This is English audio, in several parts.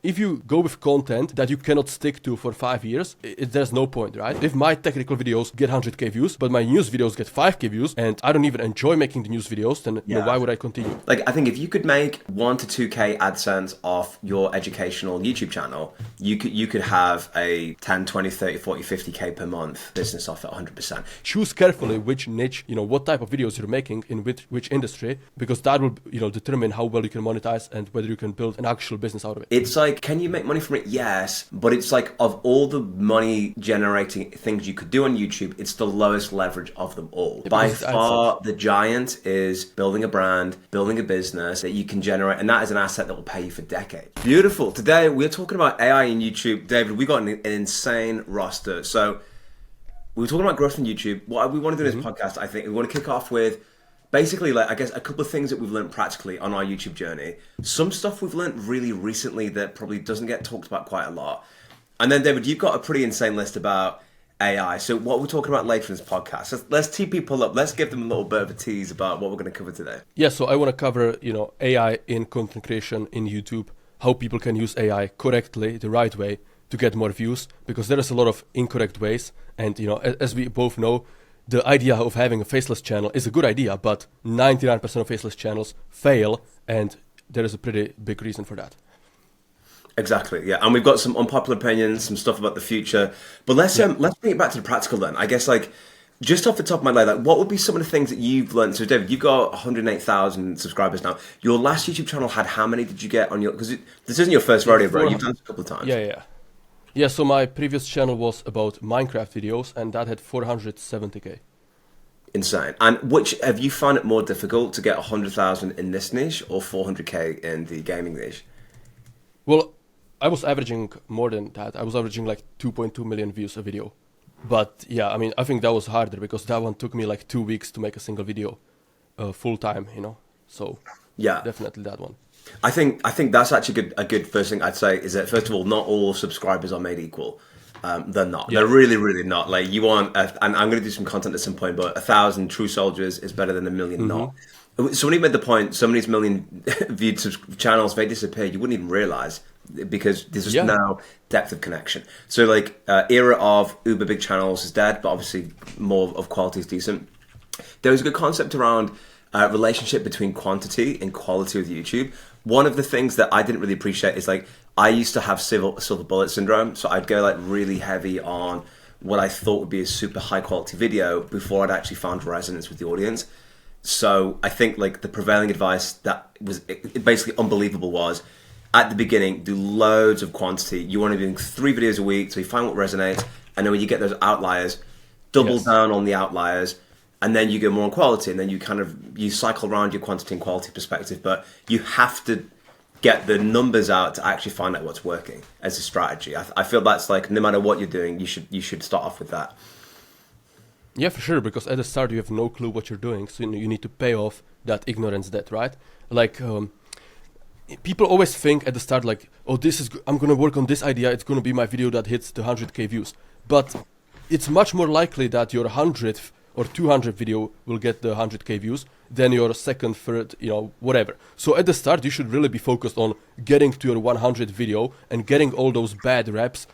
if you go with content that you cannot stick to for 5 years, there's no point, right? If my technical videos get 100k views, but my news videos get 5k views, and I don't even enjoy making the news videos, then why would I continue? Like, I think if you could make 1 to 2k AdSense off your educational YouTube channel, you could have a 10, 20, 30, 40, 50k per month business off it 100%. Choose carefully which niche, what type of videos you're making in which industry, because that will, determine how well you can monetize and whether you can build an actual business out of it. It's like, can you make money from it? Yes, but it's like, of all the money generating things you could do on YouTube, it's the lowest leverage of them all. By far, the giant is building a brand, building a business that you can generate, and that is an asset that will pay you for decades. Beautiful. Today, we're talking about AI in YouTube. David, we got an insane roster. So we were talking about growth in YouTube. What we want to do in this podcast, I think we want to kick off with basically, like, I guess a couple of things that we've learned practically on our YouTube journey. Some stuff we've learned really recently that probably doesn't get talked about quite a lot. And then, David, you've got a pretty insane list about AI. So what we're talking about later in this podcast. So let's tee people up. Let's give them a little bit of a tease about what we're going to cover today. Yeah, so I want to cover, AI in content creation in YouTube, how people can use AI correctly, the right way, to get more views, because there is a lot of incorrect ways. And, as we both know, the idea of having a faceless channel is a good idea, but 99% of faceless channels fail, and there is a pretty big reason for that. Exactly, yeah. And we've got some unpopular opinions, some stuff about the future. But let's bring it back to the practical then. I guess, like, just off the top of my head, like, what would be some of the things that you've learned? So, David, you've got 108,000 subscribers now. Your last YouTube channel had how many did you get on your... Because this isn't your first rodeo, bro. You've done this a couple of times. Yeah, so my previous channel was about Minecraft videos, and that had 470k. Insane. And which, have you found it more difficult to get 100,000 in this niche or 400k in the gaming niche? Well, I was averaging more than that. I was averaging like 2.2 million views a video. But yeah, I mean, I think that was harder because that one took me like 2 weeks to make a single video full time, So yeah, definitely that one. I think that's actually a good first thing I'd say is that, first of all, not all subscribers are made equal. They're not. Yeah. They're really, really not. Like, you want, and I'm going to do some content at some point, but 1,000 true soldiers is better than 1 million not. Somebody made the point, some of these million viewed channels, they disappear. You wouldn't even realize, because there's just now depth of connection. So, like, era of uber big channels is dead, but obviously more of quality is decent. There was a good concept around relationship between quantity and quality with YouTube. One of the things that I didn't really appreciate is, like, I used to have silver bullet syndrome, so I'd go like really heavy on what I thought would be a super high quality video before I'd actually found resonance with the audience. So I think, like, the prevailing advice that was basically unbelievable was, at the beginning, do loads of quantity. You want to be doing 3 videos a week so you find what resonates, and then when you get those outliers, double down on the outliers, and then you go more on quality, and then you cycle around your quantity and quality perspective. But you have to get the numbers out to actually find out what's working as a strategy. I feel that's, like, no matter what you're doing, you should start off with that. Yeah, for sure, because at the start you have no clue what you're doing, so you need to pay off that ignorance debt, right? Like, people always think at the start, like, oh, I'm gonna work on this idea, it's gonna be my video that hits the 100k views. But it's much more likely that your 100th or 200 video will get the 100k views than your second, third, whatever. So at the start, you should really be focused on getting to your 100 video and getting all those bad reps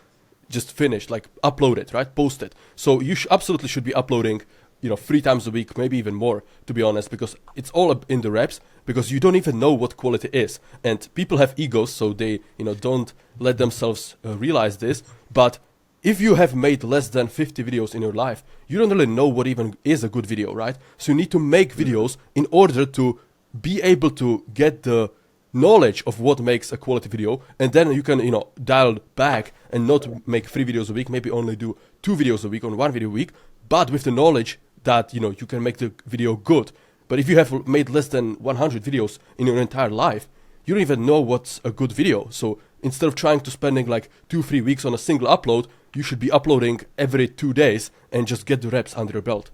just finished, like upload it, right? Post it. So you absolutely should be uploading, 3 times a week, maybe even more, to be honest, because it's all in the reps, because you don't even know what quality is. And people have egos, so they, don't let themselves realize this. But if you have made less than 50 videos in your life, you don't really know what even is a good video, right? So you need to make videos in order to be able to get the knowledge of what makes a quality video, and then you can, dial back and not make 3 videos a week, maybe only do 2 videos a week or 1 video a week, but with the knowledge that, you can make the video good. But if you have made less than 100 videos in your entire life, you don't even know what's a good video. So instead of trying to spending like 2-3 weeks on a single upload, you should be uploading every 2 days and just get the reps under your belt.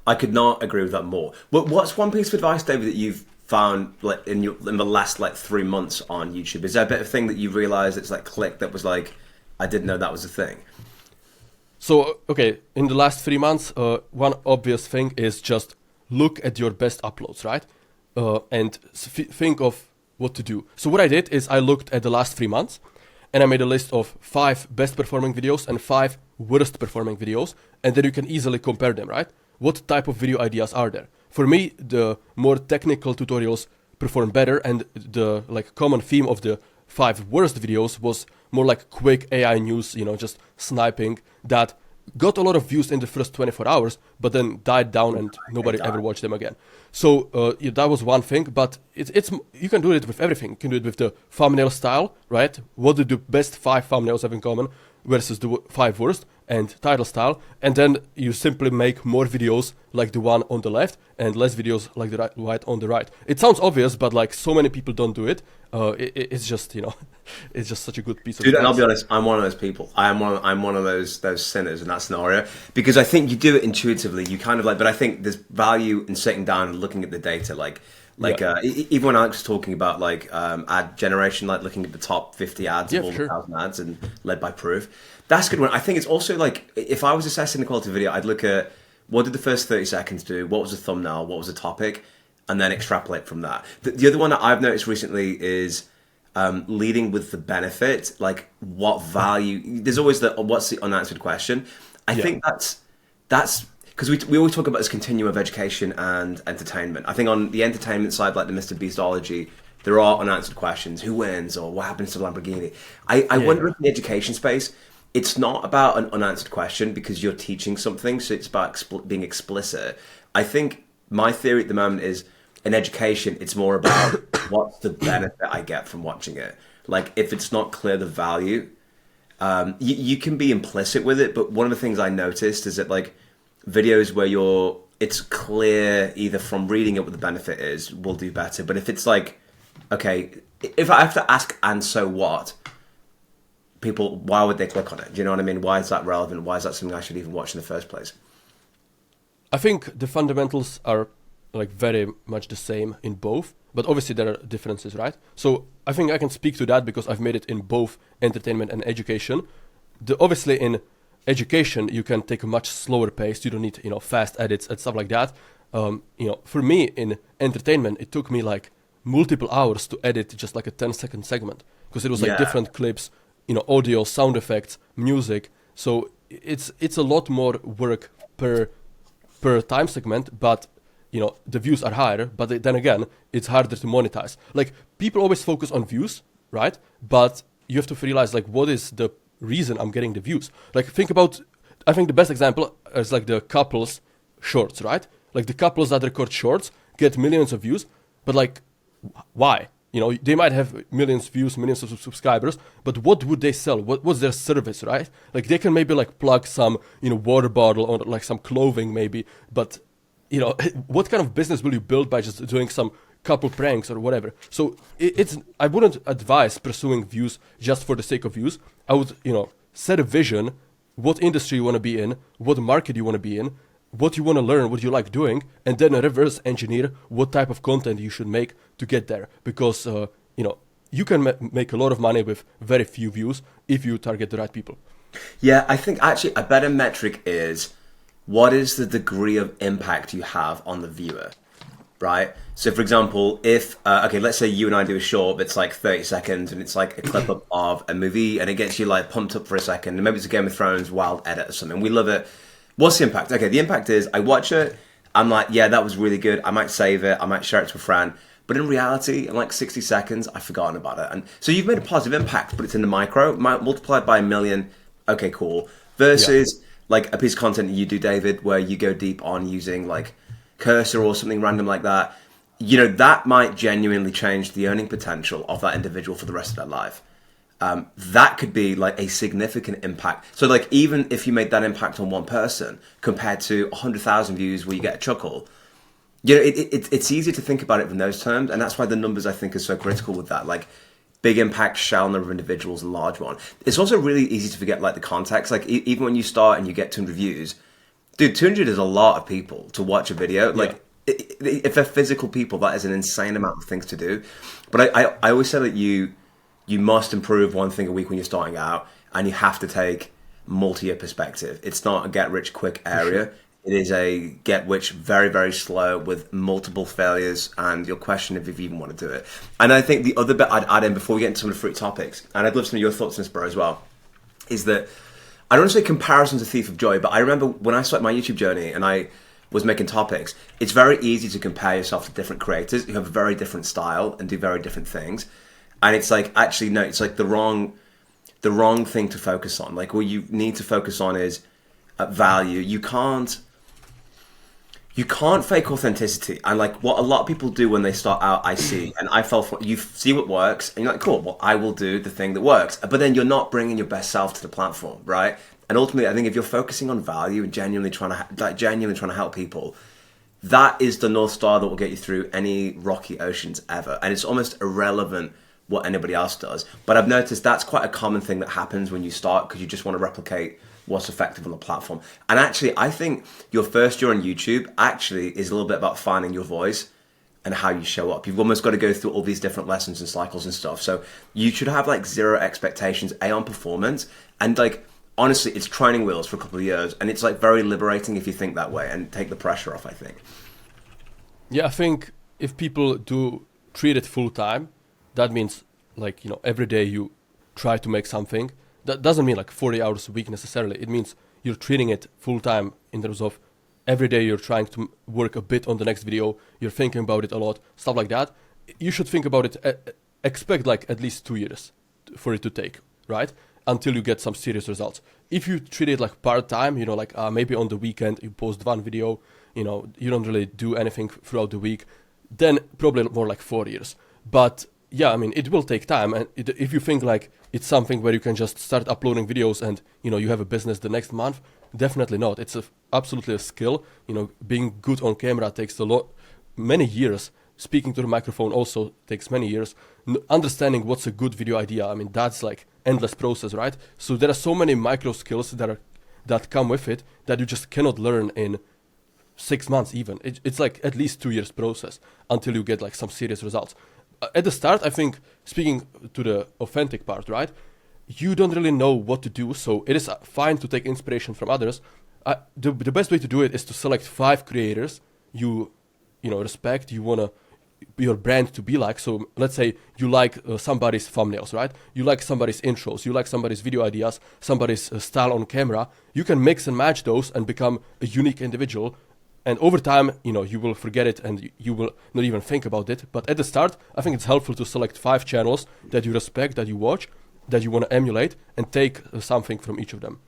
I could not agree with that more. But what's one piece of advice, David, that you've found, like, in the last, like, 3 months on YouTube? Is there a bit of thing that you realized it's like click that was like, I didn't know that was a thing? So, okay, in the last 3 months, one obvious thing is just look at your best uploads, right? And think of what to do. So what I did is I looked at the last 3 months, and I made a list of 5 best performing videos and 5 worst performing videos, and then you can easily compare them, right? What type of video ideas are there? For me, the more technical tutorials perform better, and the like common theme of the 5 worst videos was more like quick AI news, just sniping that got a lot of views in the first 24 hours, but then died down and nobody ever watched them again. So yeah, that was one thing, but it's you can do it with everything. You can do it with the thumbnail style, right? What do the best 5 thumbnails have in common versus the 5 worst, and title style, and then you simply make more videos like the one on the left and less videos like the right on the right. It sounds obvious, but like so many people don't do it. It's just it's just such a good piece of Dude, advice. and I'll be honest, I'm one of those people. I'm one of those sinners in that scenario, because I think you do it intuitively. You kind of like, but I think there's value in sitting down and looking at the data, even when Alex was talking about like ad generation, like looking at the top 50 ads of all the 1,000 ads and led by proof. That's a good one. I think it's also like, if I was assessing the quality of video, I'd look at what did the first 30 seconds do, what was the thumbnail, what was the topic, and then extrapolate from that. The other one that I've noticed recently is leading with the benefit, like what value. There's always what's the unanswered question. I think that's because we always talk about this continuum of education and entertainment. I think on the entertainment side, like the Mr. Beastology, there are unanswered questions. Who wins, or what happens to Lamborghini? I wonder if in the education space, it's not about an unanswered question because you're teaching something, so it's about being explicit. I think my theory at the moment is, in education, it's more about what's the benefit I get from watching it. Like, if it's not clear the value, you can be implicit with it, but one of the things I noticed is that, like, videos where it's clear either from reading it what the benefit is will do better. But if it's like, okay, if I have to ask, and so what? People, why would they click on it? Do you know what I mean? Why is that relevant? Why is that something I should even watch in the first place? I think the fundamentals are like very much the same in both, but obviously there are differences, right? So I think I can speak to that because I've made it in both entertainment and education. Obviously in education you can take a much slower pace. You don't need fast edits and stuff like that. For me in entertainment it took me like multiple hours to edit just like a 10-second segment because it was like different clips, audio, sound effects, music. So it's a lot more work per time segment, but the views are higher. But then again, it's harder to monetize. Like, people always focus on views, right? But you have to realize, like, what is the reason I'm getting the views? Like, think about, I think the best example is like the couples shorts, right? Like, the couples that record shorts get millions of views, but like, why? They might have millions of views, millions of subscribers, but what would they sell? What's their service, right? Like, they can maybe like plug some, water bottle or like some clothing maybe, but what kind of business will you build by just doing some couple pranks or whatever? So I wouldn't advise pursuing views just for the sake of views. I would, set a vision, what industry you want to be in, what market you want to be in, what you want to learn, what you like doing, and then reverse engineer what type of content you should make to get there. Because, you can make a lot of money with very few views if you target the right people. Yeah, I think actually a better metric is, what is the degree of impact you have on the viewer, right? So, for example, if, let's say you and I do a short that's like 30 seconds and it's like a clip up of a movie and it gets you like pumped up for a second, and maybe it's a Game of Thrones wild edit or something. We love it. What's the impact? Okay, the impact is I watch it, I'm like, yeah, that was really good. I might save it, I might share it to a friend. But in reality, in like 60 seconds, I've forgotten about it. And so you've made a positive impact, but it's in the micro, multiplied by 1 million. Okay, cool. Versus like a piece of content you do, David, where you go deep on using like cursor or something random like that. That might genuinely change the earning potential of that individual for the rest of their life. That could be like a significant impact. So like, even if you made that impact on one person compared to 100,000 views where you get a chuckle, it's easy to think about it in those terms. And that's why the numbers, I think, are so critical with that. Like, big impact, shallow number of individuals, and large one. It's also really easy to forget like the context. Like, even when you start and you get 200 views, dude, 200 is a lot of people to watch a video. Like, if they're physical people, that is an insane amount of things to do. But I always say that you must improve one thing a week when you're starting out, and you have to take multi-year perspective. It's not a get-rich-quick area. It is a get rich very, very slow with multiple failures, and you'll question if you even want to do it. And I think the other bit I'd add in before we get into some of the fruit topics, and I'd love some of your thoughts on this, bro, as well, is that I don't want to say comparison's a thief of joy, but I remember when I started my YouTube journey and I was making topics, it's very easy to compare yourself to different creators who have a very different style and do very different things. And it's like, actually, no, it's like the wrong thing to focus on. Like, what you need to focus on is value. You can't fake authenticity. And like what a lot of people do when they start out, I see, and I fell for, you see what works and you're like, cool, well, I will do the thing that works. But then you're not bringing your best self to the platform, right? And ultimately, I think if you're focusing on value and genuinely trying to help people, that is the North Star that will get you through any rocky oceans ever. And it's almost irrelevant what anybody else does. But I've noticed that's quite a common thing that happens when you start, because you just want to replicate what's effective on the platform. And actually, I think your first year on YouTube actually is a little bit about finding your voice and how you show up. You've almost got to go through all these different lessons and cycles and stuff. So you should have like zero expectations, on performance. And like, honestly, it's training wheels for a couple of years. And it's like very liberating if you think that way and take the pressure off, I think. Yeah, I think if people do treat it full time, that means like, every day you try to make something. That doesn't mean like 40 hours a week necessarily. It means you're treating it full time in terms of every day you're trying to work a bit on the next video. You're thinking about it a lot, stuff like that. You should think about it, expect like at least 2 years for it to take, right? Until you get some serious results. If you treat it like part time, like maybe on the weekend you post one video, you don't really do anything throughout the week, then probably more like 4 years. But yeah, I mean, it will take time. And if you think like it's something where you can just start uploading videos and, you have a business the next month, definitely not. It's absolutely a skill. Being good on camera takes many years. Speaking to the microphone also takes many years. Understanding what's a good video idea, I mean, that's like endless process, right? So there are so many micro skills that come with it that you just cannot learn in 6 months even. It's like at least 2 years process until you get like some serious results. At the start, I think, speaking to the authentic part, right? You don't really know what to do, so it is fine to take inspiration from others. The best way to do it is to select 5 creators you respect, you want your brand to be like. So let's say you like somebody's thumbnails, right? You like somebody's intros, you like somebody's video ideas, somebody's style on camera. You can mix and match those and become a unique individual. And over time, you will forget it and you will not even think about it. But at the start, I think it's helpful to select 5 channels that you respect, that you watch, that you want to emulate, and take something from each of them.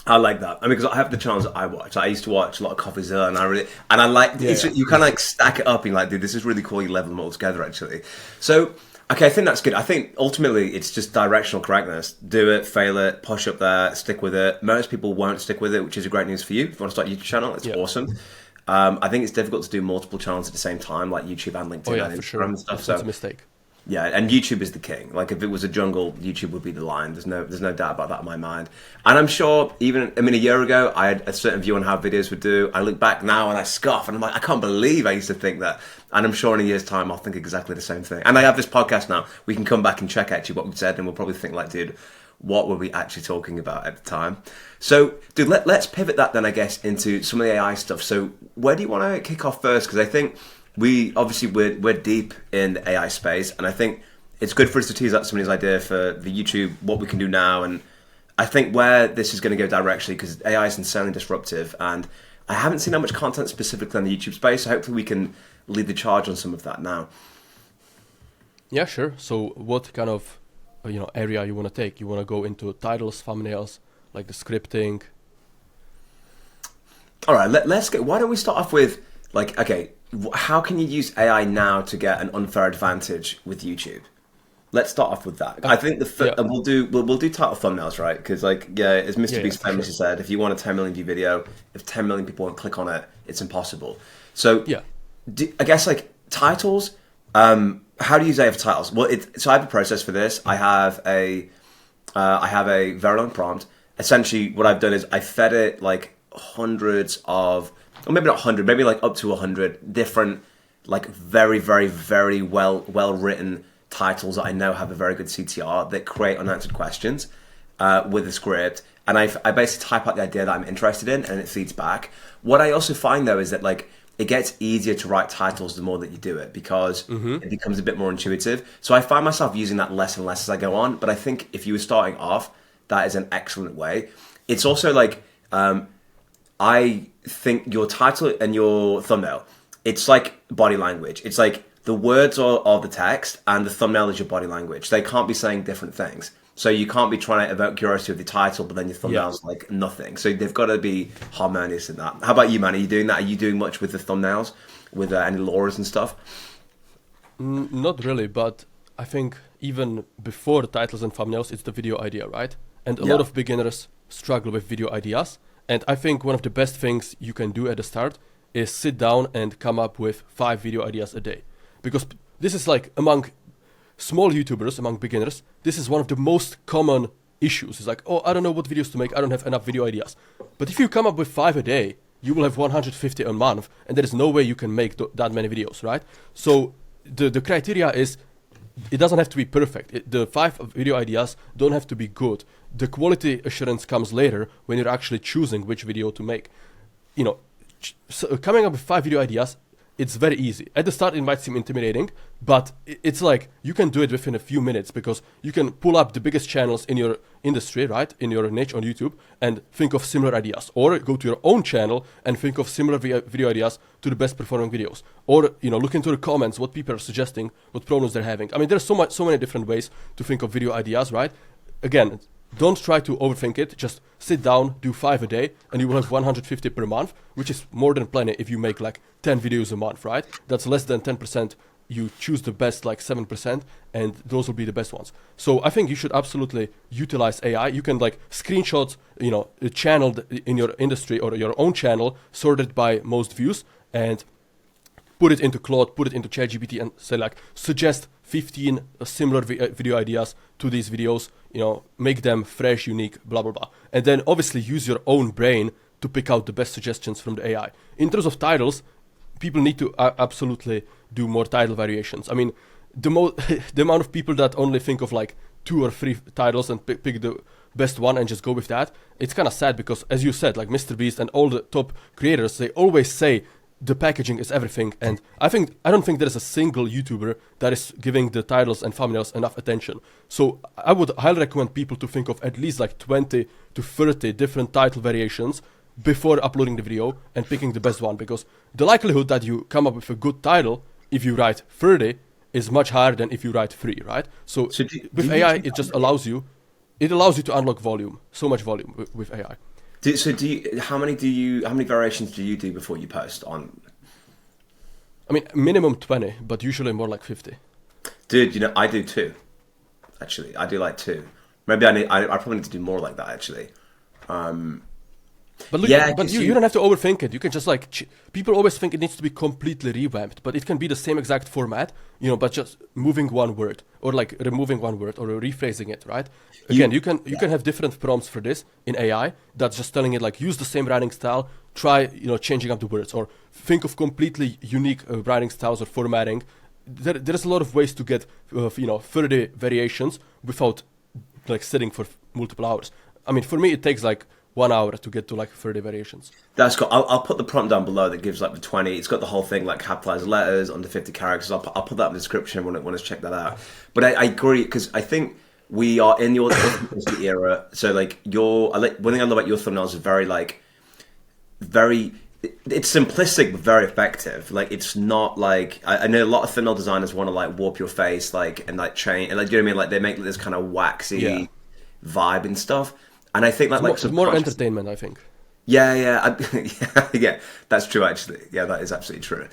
I like that. I mean, because I have the channels that I watch. I used to watch a lot of CoffeeZilla, and I like, you kind of like stack it up and like, dude, this is really cool. You level them all together, actually. So, okay, I think that's good. I think ultimately it's just directional correctness. Do it, fail it, push up there, stick with it. Most people won't stick with it, which is a great news for you. If you want to start a YouTube channel, it's awesome. I think it's difficult to do multiple channels at the same time, like YouTube and LinkedIn and Instagram and stuff. That's a mistake. Yeah, and YouTube is the king. Like if it was a jungle, YouTube would be the lion. There's no doubt about that in my mind. And I'm sure a year ago, I had a certain view on how videos would do. I look back now and I scoff and I'm like, I can't believe I used to think that. And I'm sure in a year's time, I'll think exactly the same thing. And I have this podcast now. We can come back and check actually what we've said and we'll probably think like, dude, what were we actually talking about at the time? So, dude, let's pivot that then, I guess, into some of the AI stuff. So where do you want to kick off first? Because I think we're deep in the AI space, and I think it's good for us to tease out somebody's idea for the YouTube, what we can do now, and I think where this is going to go directly, because AI is insanely disruptive, and I haven't seen that much content specifically on the YouTube space, so hopefully we can lead the charge on some of that now. Yeah, sure. So what kind of area you want to take? You want to go into titles, thumbnails, like the scripting? All right, let's go. Why don't we start off with like, okay, how can you use AI now to get an unfair advantage with YouTube? Let's start off with that. I think and we'll do title thumbnails, right? Because as Mr. Beast famously said, if you want a 10 million view video, if 10 million people won't click on it, it's impossible. So I guess like titles. How do you use AI for titles? Well, so I have a process for this. I have a very long prompt. Essentially, what I've done is I fed it like hundreds of, or maybe not 100, maybe like up to 100 different, like very, very, very well written titles that I know have a very good CTR that create unanswered questions. with a script, and I basically type out the idea that I'm interested in, and it feeds back. What I also find though is that like it gets easier to write titles the more that you do it, because it becomes a bit more intuitive. So I find myself using that less and less as I go on. But I think if you were starting off, that is an excellent way. It's also like I think your title and your thumbnail, it's like body language. It's like the words are the text and the thumbnail is your body language. They can't be saying different things. So you can't be trying to evoke curiosity with the title, but then your thumbnail's like nothing. So they've got to be harmonious in that. How about you, man? Are you doing that? Are you doing much with the thumbnails, with any lauras and stuff? Not really, but I think even before the titles and thumbnails, it's the video idea, right? And a lot of beginners struggle with video ideas. And I think one of the best things you can do at the start is sit down and come up with 5 video ideas a day. Because this is like among small YouTubers, among beginners, this is one of the most common issues. It's like, oh, I don't know what videos to make. I don't have enough video ideas. But if you come up with 5 a day, you will have 150 a month. And there is no way you can make that many videos, right? So the criteria is, it doesn't have to be perfect. The 5 video ideas don't have to be good. The quality assurance comes later when you're actually choosing which video to make. You know, coming up with 5 video ideas, it's very easy. At the start, it might seem intimidating, but it's like you can do it within a few minutes, because you can pull up the biggest channels in your industry, right, in your niche on YouTube, and think of similar ideas. Or go to your own channel and think of similar video ideas to the best performing videos. Or, you know, look into the comments, what people are suggesting, what problems they're having. I mean, there's so many different ways to think of video ideas, right? Again, don't try to overthink it. Just sit down, do 5 a day, and you will have 150 per month, which is more than plenty if you make like 10 videos a month, right? That's less than 10%. You choose the best, like 7%, and those will be the best ones. So I think you should absolutely utilize AI. You can like screenshot, you know, a channel in your industry or your own channel, sorted by most views, and put it into Claude, put it into ChatGPT, and say like, suggest 15 similar video ideas to these videos, you know, make them fresh, unique, blah, blah, blah. And then obviously use your own brain to pick out the best suggestions from the AI. In terms of titles, people need to absolutely do more title variations. I mean, the amount of people that only think of like 2 or 3 titles and pick the best one and just go with that, it's kind of sad, because as you said, like MrBeast and all the top creators, they always say the packaging is everything. And I don't think there's a single YouTuber that is giving the titles and thumbnails enough attention. So I would highly recommend people to think of at least like 20 to 30 different title variations before uploading the video and picking the best one, because the likelihood that you come up with a good title if you write 30 is much higher than if you write 3, right? So with AI, it just allows you to unlock volume, so much volume with AI. How many variations do you do before you post on? I mean, minimum 20, but usually more like 50. Dude, you know, I do 2. Actually, I do like 2. Maybe I probably need to do more like that, actually. But look, you don't have to overthink it. You can just like, people always think it needs to be completely revamped, but it can be the same exact format, you know, but just moving one word, or like removing one word, or rephrasing it, right? Again, you can have different prompts for this in AI that's just telling it like, use the same writing style, try, you know, changing up the words, or think of completely unique writing styles or formatting. There's a lot of ways to get, you know, 30 variations without like sitting for multiple hours. I mean, for me, it takes like 1 hour to get to like 30 variations. That's cool. I'll put the prompt down below that gives like the 20. It's got the whole thing like capitalized letters under 50 characters. I'll put that in the description when to check that out. But I agree, because I think we are in your era. So like one thing I love about your thumbnails is it's simplistic but very effective. Like it's not like I know a lot of thumbnail designers want to like warp your face like and like change and like, do you know what I mean? Like they make this kind of waxy vibe and stuff. And I think it's more entertainment, I think. Yeah, that's true actually. Yeah, that is absolutely true.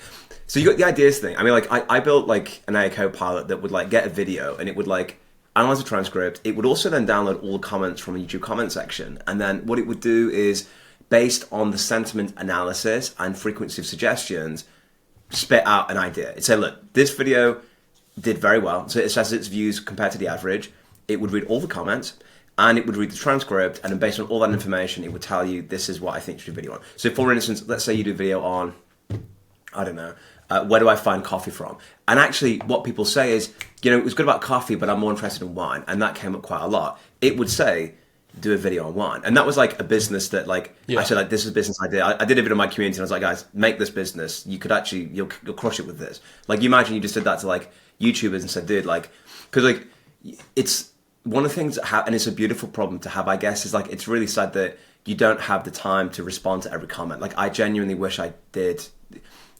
So you got the ideas thing. I mean, like I built like an AI Copilot that would like get a video and it would like analyze the transcript. It would also then download all the comments from the YouTube comment section, and then what it would do is, based on the sentiment analysis and frequency of suggestions, spit out an idea. It'd say, look, this video did very well. So it says its views compared to the average. It would read all the comments. And it would read the transcript, and then based on all that information, it would tell you, this is what I think you should do a video on. So for instance, let's say you do a video on, I don't know, where do I find coffee from? And actually what people say is, you know, it was good about coffee, but I'm more interested in wine. And that came up quite a lot. It would say, do a video on one. And that was like a business that like, I said, like, this is a business idea. I did a video in my community and I was like, guys, make this business. You could actually, you'll crush it with this. Like, you imagine you just did that to like YouTubers and said, dude, like, because like, it's one of the things that and it's a beautiful problem to have, I guess, is like, it's really sad that you don't have the time to respond to every comment. Like, I genuinely wish I did,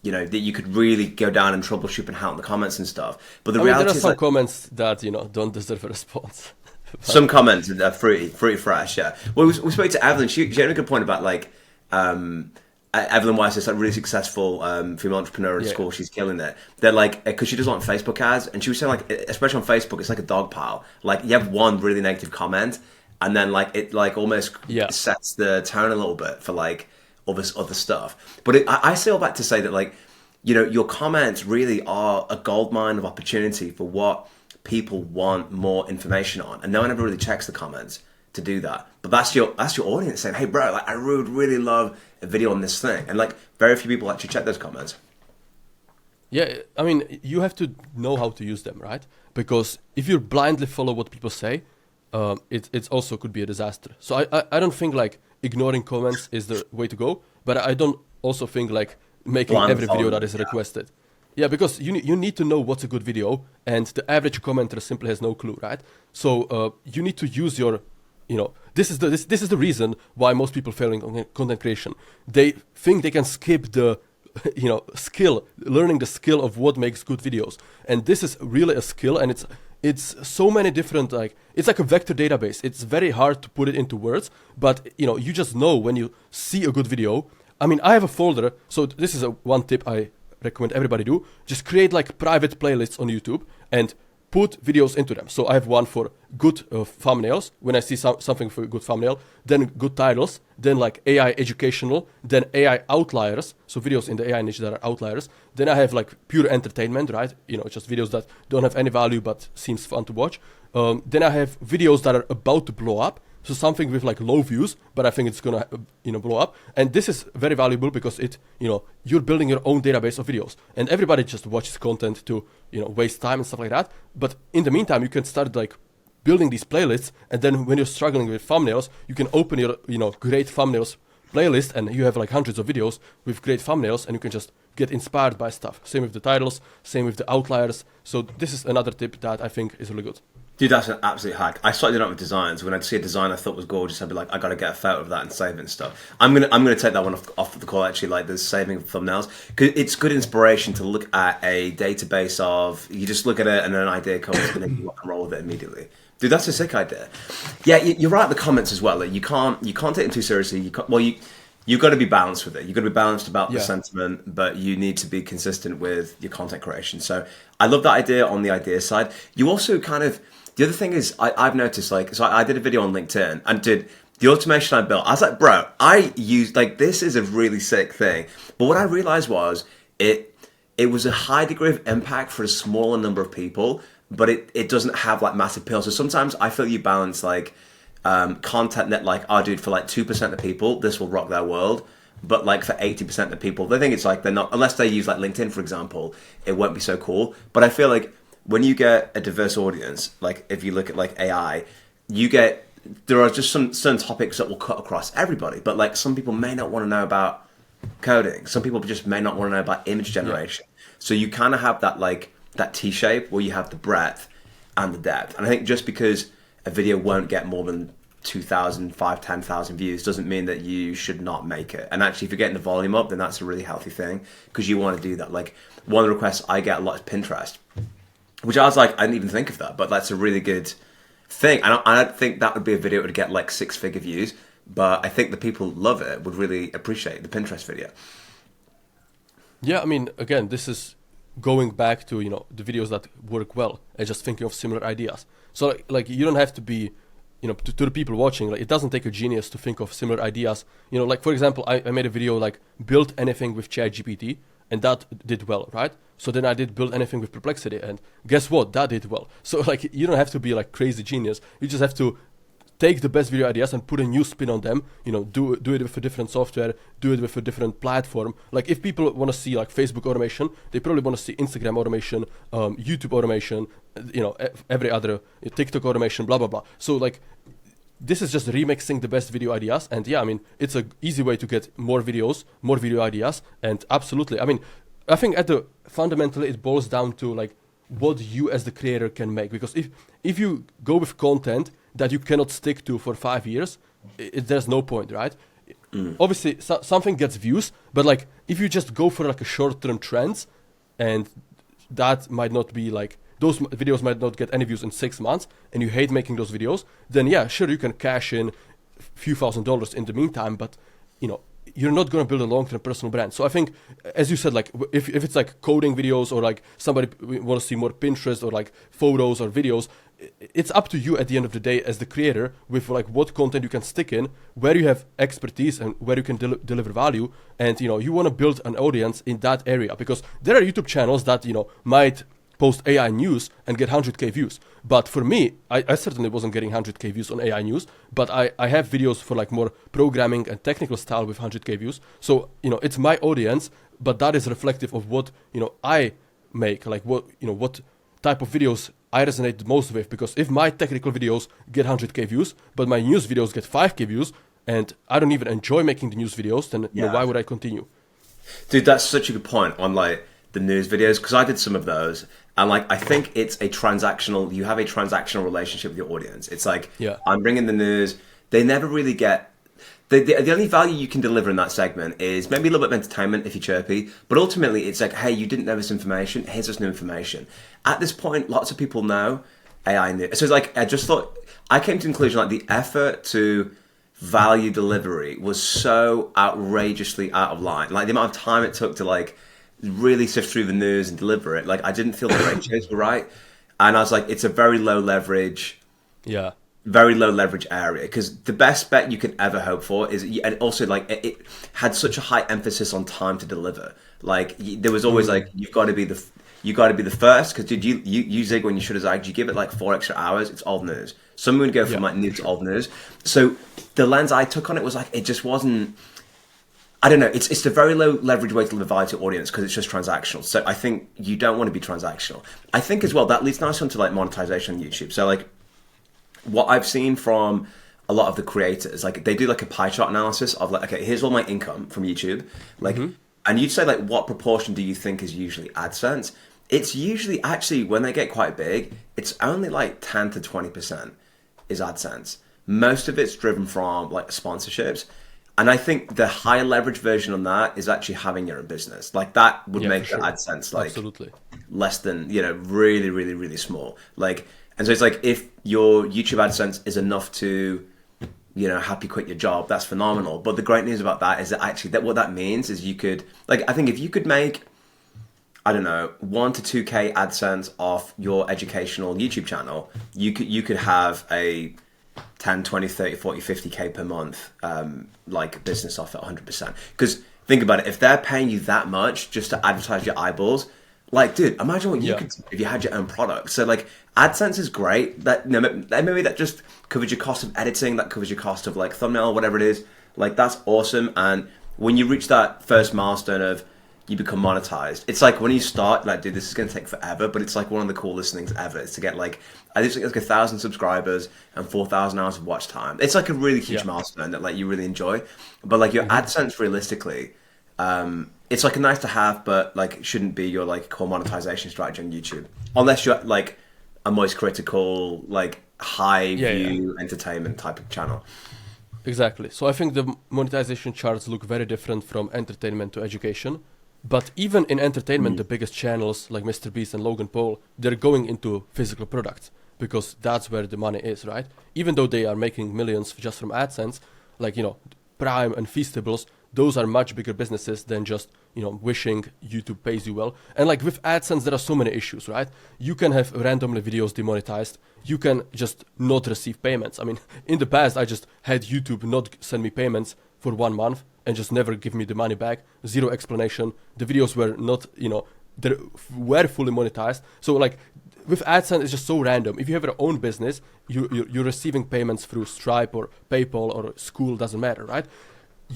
you know, that you could really go down and troubleshoot and hound the comments and stuff. But the reality there are is some like, comments that, you know, don't deserve a response. some comments are fruity fresh, yeah. Well, we spoke to Evelyn. She had a good point about like Evelyn Weiss is like really successful female entrepreneur at school. She's killing it. They're like, because she does a lot of Facebook ads, and she was saying like, especially on Facebook, it's like a dog pile. Like, you have one really negative comment, and then like it like almost sets the tone a little bit for like all this other stuff. But I say all that to say that like, you know, your comments really are a goldmine of opportunity for what people want more information on, and no one ever really checks the comments to do that. But that's your audience saying, hey bro, like, I would really love a video on this thing, and like very few people actually check those comments. Yeah, I mean, you have to know how to use them, right? Because if you blindly follow what people say, it also could be a disaster. So I don't think like ignoring comments is the way to go, but I don't also think like making every video that is requested. Yeah, because you need to know what's a good video, and the average commenter simply has no clue, right? So you need to use your, you know, this is the reason why most people fail in content creation. They think they can skip the, you know, learning the skill of what makes good videos, and this is really a skill, and it's so many different, like, it's like a vector database. It's very hard to put it into words, but you know, you just know when you see a good video. I mean, I have a folder, so this is one tip I recommend everybody do. Just create like private playlists on YouTube and put videos into them. So I have one for good thumbnails, when I see something for a good thumbnail, then good titles, then like AI educational, then AI outliers, so videos in the AI niche that are outliers. Then I have like pure entertainment, right? You know, just videos that don't have any value but seems fun to watch. Then I have videos that are about to blow up. So something with like low views, but I think it's gonna, you know, blow up. And this is very valuable because it, you know, you're building your own database of videos, and everybody just watches content to, you know, waste time and stuff like that. But in the meantime, you can start like building these playlists, and then when you're struggling with thumbnails, you can open your, you know, great thumbnails playlist, and you have like hundreds of videos with great thumbnails, and you can just get inspired by stuff. Same with the titles, same with the outliers. So this is another tip that I think is really good. Dude, that's an absolute hack. I started doing that with designs. When I'd see a design I thought was gorgeous, I'd be like, I gotta get a photo of that and save it and stuff. I'm gonna take that one off the call, actually, like the saving of thumbnails. Cause it's good inspiration to look at a database of, you just look at it and then an idea comes and then you rock and roll with it immediately. Dude, that's a sick idea. Yeah, you're right, the comments as well. Like, you can't take them too seriously. You've got to be balanced with it. You've got to be balanced about the sentiment, but you need to be consistent with your content creation. So I love that idea on the idea side. You also kind of, the other thing is, I've noticed, like, so I did a video on LinkedIn and did the automation I built. I was like, bro, I used, like, this is a really sick thing. But what I realized was it was a high degree of impact for a smaller number of people, but it doesn't have like massive appeal. So sometimes I feel you balance like content that like, oh dude, for like 2% of people, this will rock their world. But like for 80% of the people, they think it's like, they're not, unless they use like LinkedIn, for example, it won't be so cool. But I feel like when you get a diverse audience, like if you look at like AI, there are just some certain topics that will cut across everybody. But like some people may not want to know about coding. Some people just may not want to know about image generation. Yeah. So you kind of have that like that T-shape where you have the breadth and the depth. And I think just because a video won't get more than 2,000, 5,000, 10,000 views doesn't mean that you should not make it. And actually, if you're getting the volume up, then that's a really healthy thing because you want to do that. Like one of the requests I get a lot is Pinterest, which I was like, I didn't even think of that, but that's a really good thing. And I don't think that would be a video that would get like 6-figure views, but I think the people who love it would really appreciate the Pinterest video. Yeah, I mean, again, this is going back to, you know, the videos that work well and just thinking of similar ideas. So like you don't have to be, you know, to the people watching, like it doesn't take a genius to think of similar ideas. You know, like for example, I made a video like build anything with ChatGPT, and that did well, right? So then I did build anything with Perplexity, and guess what? That did well. So like you don't have to be like crazy genius. You just have to take the best video ideas and put a new spin on them. You know, do it with a different software, do it with a different platform. Like if people want to see like Facebook automation, they probably want to see Instagram automation, YouTube automation, you know, every other TikTok automation, blah blah blah. So like this is just remixing the best video ideas. And yeah, I mean, it's a easy way to get more videos, more video ideas. And absolutely, I mean, I think fundamentally it boils down to like what you as the creator can make. Because if you go with content that you cannot stick to for 5 years, there's no point, right? Obviously, something gets views, but like if you just go for like a short-term trends, and that might not be like, those videos might not get any views in 6 months, and you hate making those videos, then yeah, sure, you can cash in a few $1,000s in the meantime, but you know, you're not going to build a long-term personal brand. So I think, as you said, like if it's like coding videos, or like somebody want to see more Pinterest or like photos or videos, it's up to you at the end of the day as the creator with like what content you can stick in, where you have expertise and where you can deliver value. And you know, you want to build an audience in that area, because there are YouTube channels that, you know, might post AI news and get 100k views. But for me, I certainly wasn't getting 100k views on AI news, but I have videos for like more programming and technical style with 100k views. So, you know, it's my audience, but that is reflective of what, you know, I make, like what, you know, what type of videos I resonate the most with. Because if my technical videos get 100k views, but my news videos get 5k views, and I don't even enjoy making the news videos, then you know, why would I continue? Dude, that's such a good point on like the news videos, because I did some of those, and like I think it's you have a transactional relationship with your audience. It's like, I'm bringing the news. They never really get the only value you can deliver in that segment is maybe a little bit of entertainment if you're chirpy, but ultimately it's like, hey, you didn't know this information, here's this new information. At this point, lots of people know AI news. So it's like, I came to the conclusion like the effort to value delivery was so outrageously out of line. Like the amount of time it took to like really sift through the news and deliver it. Like I didn't feel the ratios were right. And I was like, it's a very low leverage. Very low leverage area, because the best bet you could ever hope for is, and also like it had such a high emphasis on time to deliver. Like there was always like, you got to be the first, because did you zig when you should have zagged? You give it like 4 extra hours, it's old news. Some would go from like new to old news. So the lens I took on it was like, it just wasn't, I don't know, it's a very low leverage way to deliver value to audience, because it's just transactional. So I think you don't want to be transactional. I think as well that leads nicely onto like monetization on YouTube. So like what I've seen from a lot of the creators, like they do like a pie chart analysis of like, okay, here's all my income from YouTube, like, and you'd say like, what proportion do you think is usually AdSense? It's usually actually, when they get quite big, it's only like 10 to 20% is AdSense. Most of it's driven from like sponsorships. And I think the higher leverage version on that is actually having your own business. Like that would make the AdSense like less than, you know, really, really, really small. Like, and so it's like, if your YouTube AdSense is enough to, you know, help you quit your job, that's phenomenal. But the great news about that is that actually what that means is you could, like, I think if you could make, I don't know, 1 to 2K AdSense off your educational YouTube channel, you could have a 10, 20, 30, 40, 50K per month, like business off at 100%. Because think about it, if they're paying you that much just to advertise your eyeballs, like, dude, imagine what you could do if you had your own product. So, like, AdSense is great. That, you know, maybe that just covers your cost of editing, that covers your cost of, like, thumbnail, whatever it is. Like, that's awesome. And when you reach that first milestone of you become monetized, it's like when you start, like, dude, this is going to take forever, but it's, like, one of the coolest things ever is to get, like, I think it's like 1,000 subscribers and 4,000 hours of watch time. It's, like, a really huge milestone that, like, you really enjoy. But, like, your AdSense, realistically, it's like a nice to have, but like it shouldn't be your like core monetization strategy on YouTube, unless you're like a most critical, like high view entertainment type of channel. Exactly. So I think the monetization charts look very different from entertainment to education. But even in entertainment, the biggest channels like MrBeast and Logan Paul, they're going into physical products because that's where the money is, right? Even though they are making millions just from AdSense, like, you know, Prime and Feastables, those are much bigger businesses than just, you know, wishing YouTube pays you well. And like with AdSense, there are so many issues, right? You can have randomly videos demonetized. You can just not receive payments. I mean, in the past, I just had YouTube not send me payments for 1 month and just never give me the money back. Zero explanation. The videos were not, you know, they were fully monetized. So like with AdSense, it's just so random. If you have your own business, you're receiving payments through Stripe or PayPal or School, doesn't matter, right?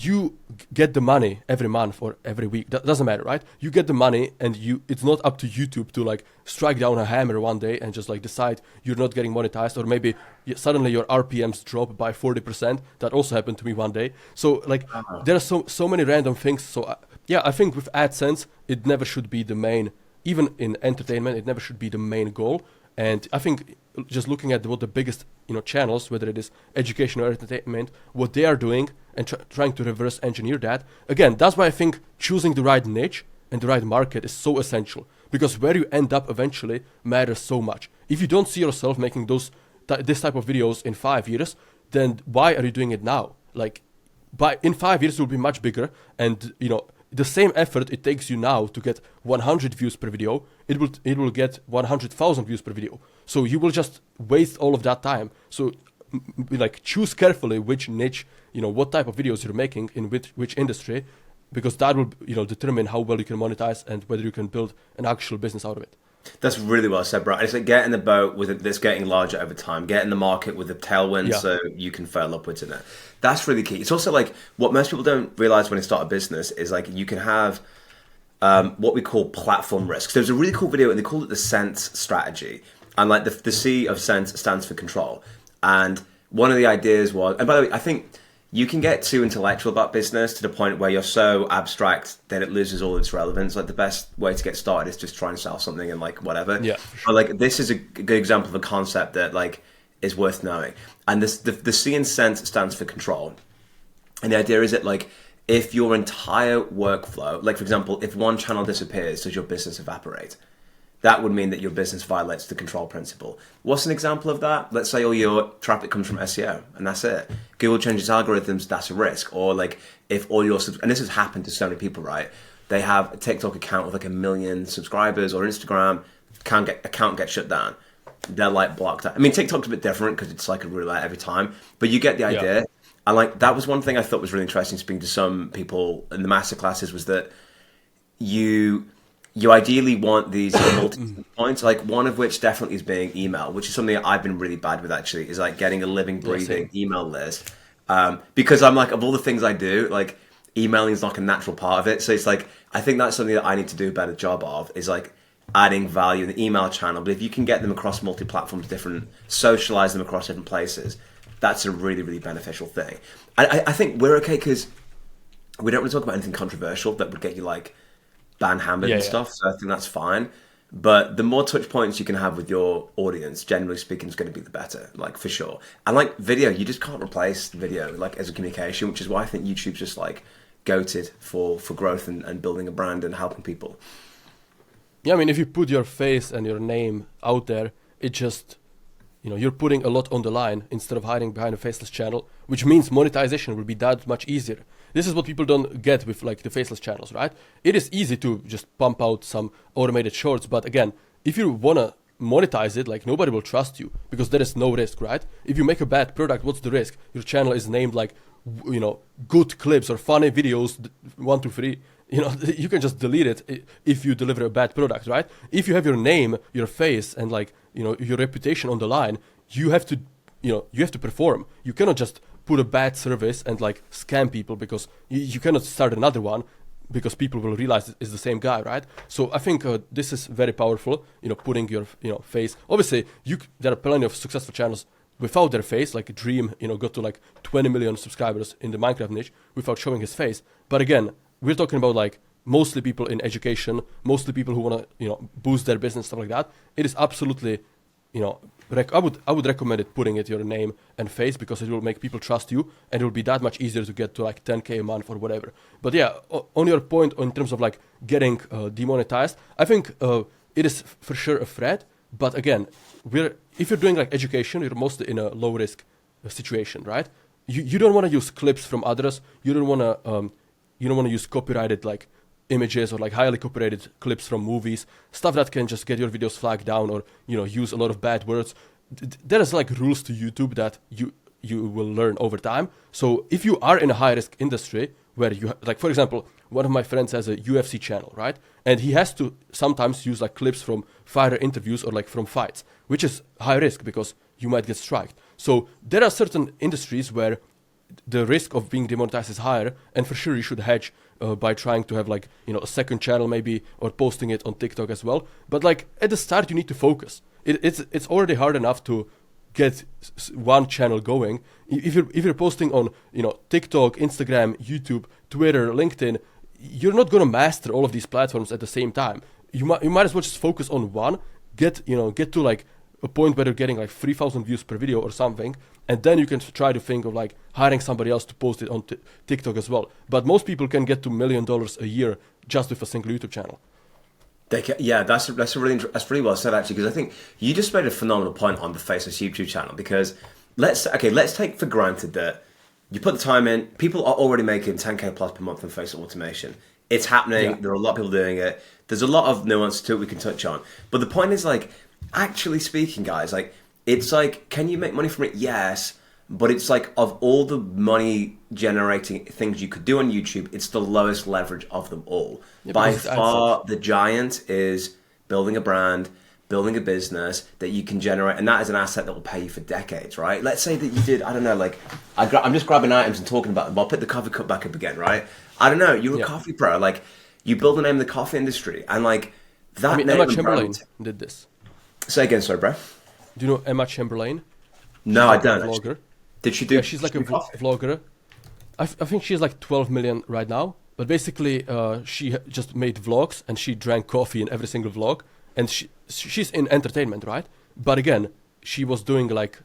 you get the money every month or every week. That doesn't matter, right? You get the money, and it's not up to YouTube to like strike down a hammer one day and just like decide you're not getting monetized, or maybe suddenly your RPMs drop by 40%. That also happened to me one day. So like there are so many random things. So yeah, I think with AdSense, it never should be the main, even in entertainment, it never should be the main goal. And I think just looking at what the biggest channels, whether it is education or entertainment, what they are doing, and trying to reverse engineer that. Again, that's why I think choosing the right niche and the right market is so essential, because where you end up eventually matters so much. If you don't see yourself making this type of videos in 5 years, then why are you doing it now? Like, in 5 years, it will be much bigger, and the same effort it takes you now to get 100 views per video, it will get 100,000 views per video. So you will just waste all of that time. So like choose carefully which niche, what type of videos you're making in which industry, because that will determine how well you can monetize and whether you can build an actual business out of it. That's really well said, bro. It's like get in the boat with it that's getting larger over time. Get in the market with the tailwind so you can fail upwards in it. That's really key. It's also like what most people don't realize when they start a business is like you can have what we call platform risks. There's a really cool video and they called it the Sense strategy. And like the C of Sense stands for control. And one of the ideas was, and by the way, I think you can get too intellectual about business to the point where you're so abstract that it loses all its relevance. Like the best way to get started is just try and sell something and like whatever. Yeah, for sure. But like this is a good example of a concept that like is worth knowing. And the C in Sense stands for control. And the idea is that like if your entire workflow, like for example, if one channel disappears, does your business evaporate? That would mean that your business violates the control principle. What's an example of that? Let's say all your traffic comes from SEO and that's it. Google changes algorithms, that's a risk. Or like if all your, and this has happened to so many people, right? They have a TikTok account with like 1 million subscribers, or Instagram, account gets shut down. They're like blocked out. I mean, TikTok's a bit different because it's like a roulette every time, but you get the idea. Yeah. And like that was one thing I thought was really interesting speaking to some people in the masterclasses was that you ideally want these multi points, like one of which definitely is being email, which is something that I've been really bad with actually, is like getting a living, breathing email list. Because I'm like, of all the things I do, like emailing is like a natural part of it. So it's like, I think that's something that I need to do a better job of, is like adding value in the email channel. But if you can get them across multi-platforms, socialize them across different places, that's a really, really beneficial thing. I think we're okay because we don't really talk about anything controversial that would get you like ban-hammered and stuff. So I think that's fine. But the more touch points you can have with your audience, generally speaking, is going to be the better, like for sure. And like video, you just can't replace video like as a communication, which is why I think YouTube's just like goated for growth and building a brand and helping people. Yeah, I mean, if you put your face and your name out there, it just, you're putting a lot on the line instead of hiding behind a faceless channel, which means monetization will be that much easier. This is what people don't get with like the faceless channels, right? It is easy to just pump out some automated shorts, but again, if you wanna monetize it, like nobody will trust you because there is no risk, right? If you make a bad product, what's the risk? Your channel is named like, good clips or funny videos, 1, 2, 3. You can just delete it if you deliver a bad product, right? If you have your name, your face, and like, your reputation on the line, you have to perform. You cannot just put a bad service and like scam people, because you cannot start another one because people will realize it's the same guy, right? So I think this is very powerful, putting your face. Obviously, there are plenty of successful channels without their face, like Dream, got to like 20 million subscribers in the Minecraft niche without showing his face. But again, we're talking about like mostly people in education, mostly people who want to, boost their business, stuff like that. It is absolutely, I would recommend it, putting it your name and face, because it will make people trust you, and it will be that much easier to get to like 10K a month or whatever. But yeah, on your point in terms of like getting demonetized, I think it is for sure a threat. But again, if you're doing like education, you're mostly in a low risk situation, right? You don't want to use clips from others. You don't want to use copyrighted like images or like highly copyrighted clips from movies, stuff that can just get your videos flagged down, or use a lot of bad words. There is like rules to YouTube that you will learn over time. So if you are in a high risk industry where you like, for example, one of my friends has a UFC channel, right? And he has to sometimes use like clips from fighter interviews or like from fights, which is high risk because you might get striked. So there are certain industries where the risk of being demonetized is higher, and for sure you should hedge by trying to have like, you know, a second channel maybe, or posting it on TikTok as well. But like at the start you need to focus. It's already hard enough to get one channel going. If you're posting on, you know, TikTok, Instagram, YouTube, Twitter, LinkedIn, you're not gonna master all of these platforms at the same time. You might as well just focus on one. Get to like a point where you're getting like 3,000 views per video or something, and then you can try to think of like hiring somebody else to post it on TikTok as well. But most people can get to $1 million a year just with a single YouTube channel. Yeah, that's really well said actually, because I think you just made a phenomenal point on the Faceless YouTube channel. Because let's take for granted that you put the time in, people are already making 10K plus per month on facial automation. It's happening. Yeah. There are a lot of people doing it. There's a lot of nuance to it we can touch on. But the point is, like, actually speaking, guys, like, it's like, can you make money from it? Yes. But it's like, of all the money generating things you could do on YouTube, it's the lowest leverage of them all. Yeah, by far, the giant is building a brand, building a business that you can generate, and that is an asset that will pay you for decades, right? Let's say that you did, I don't know, like, I'm just grabbing items and talking about them. I'll pick the coffee cup back up again, right? I don't know, you're a coffee pro, like, you build the name of the coffee industry, and like, that I mean, name Emma Chamberlain did this. Say again, sorry, bro. Do you know Emma Chamberlain? No, like I don't. Vlogger. Did she do? Yeah, she's like a vlogger. I think she's like 12 million right now. But basically, she just made vlogs, and she drank coffee in every single vlog. And she's in entertainment, right? But again, she was doing like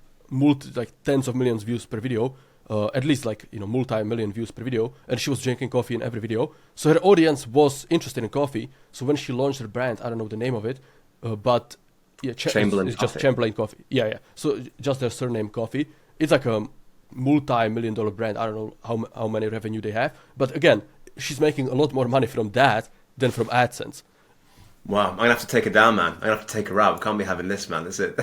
tens of millions views per video, at least like, you know, multi-million views per video. And she was drinking coffee in every video. So her audience was interested in coffee. So when she launched her brand, I don't know the name of it, but yeah, Chamberlain it's just Chamberlain Coffee. Yeah. So just their surname Coffee. It's like a multi-million-dollar brand. I don't know how many revenue they have, but again, she's making a lot more money from that than from AdSense. Wow, I'm gonna have to take her down, man. I'm gonna have to take her out. We can't be having this, man. That's it.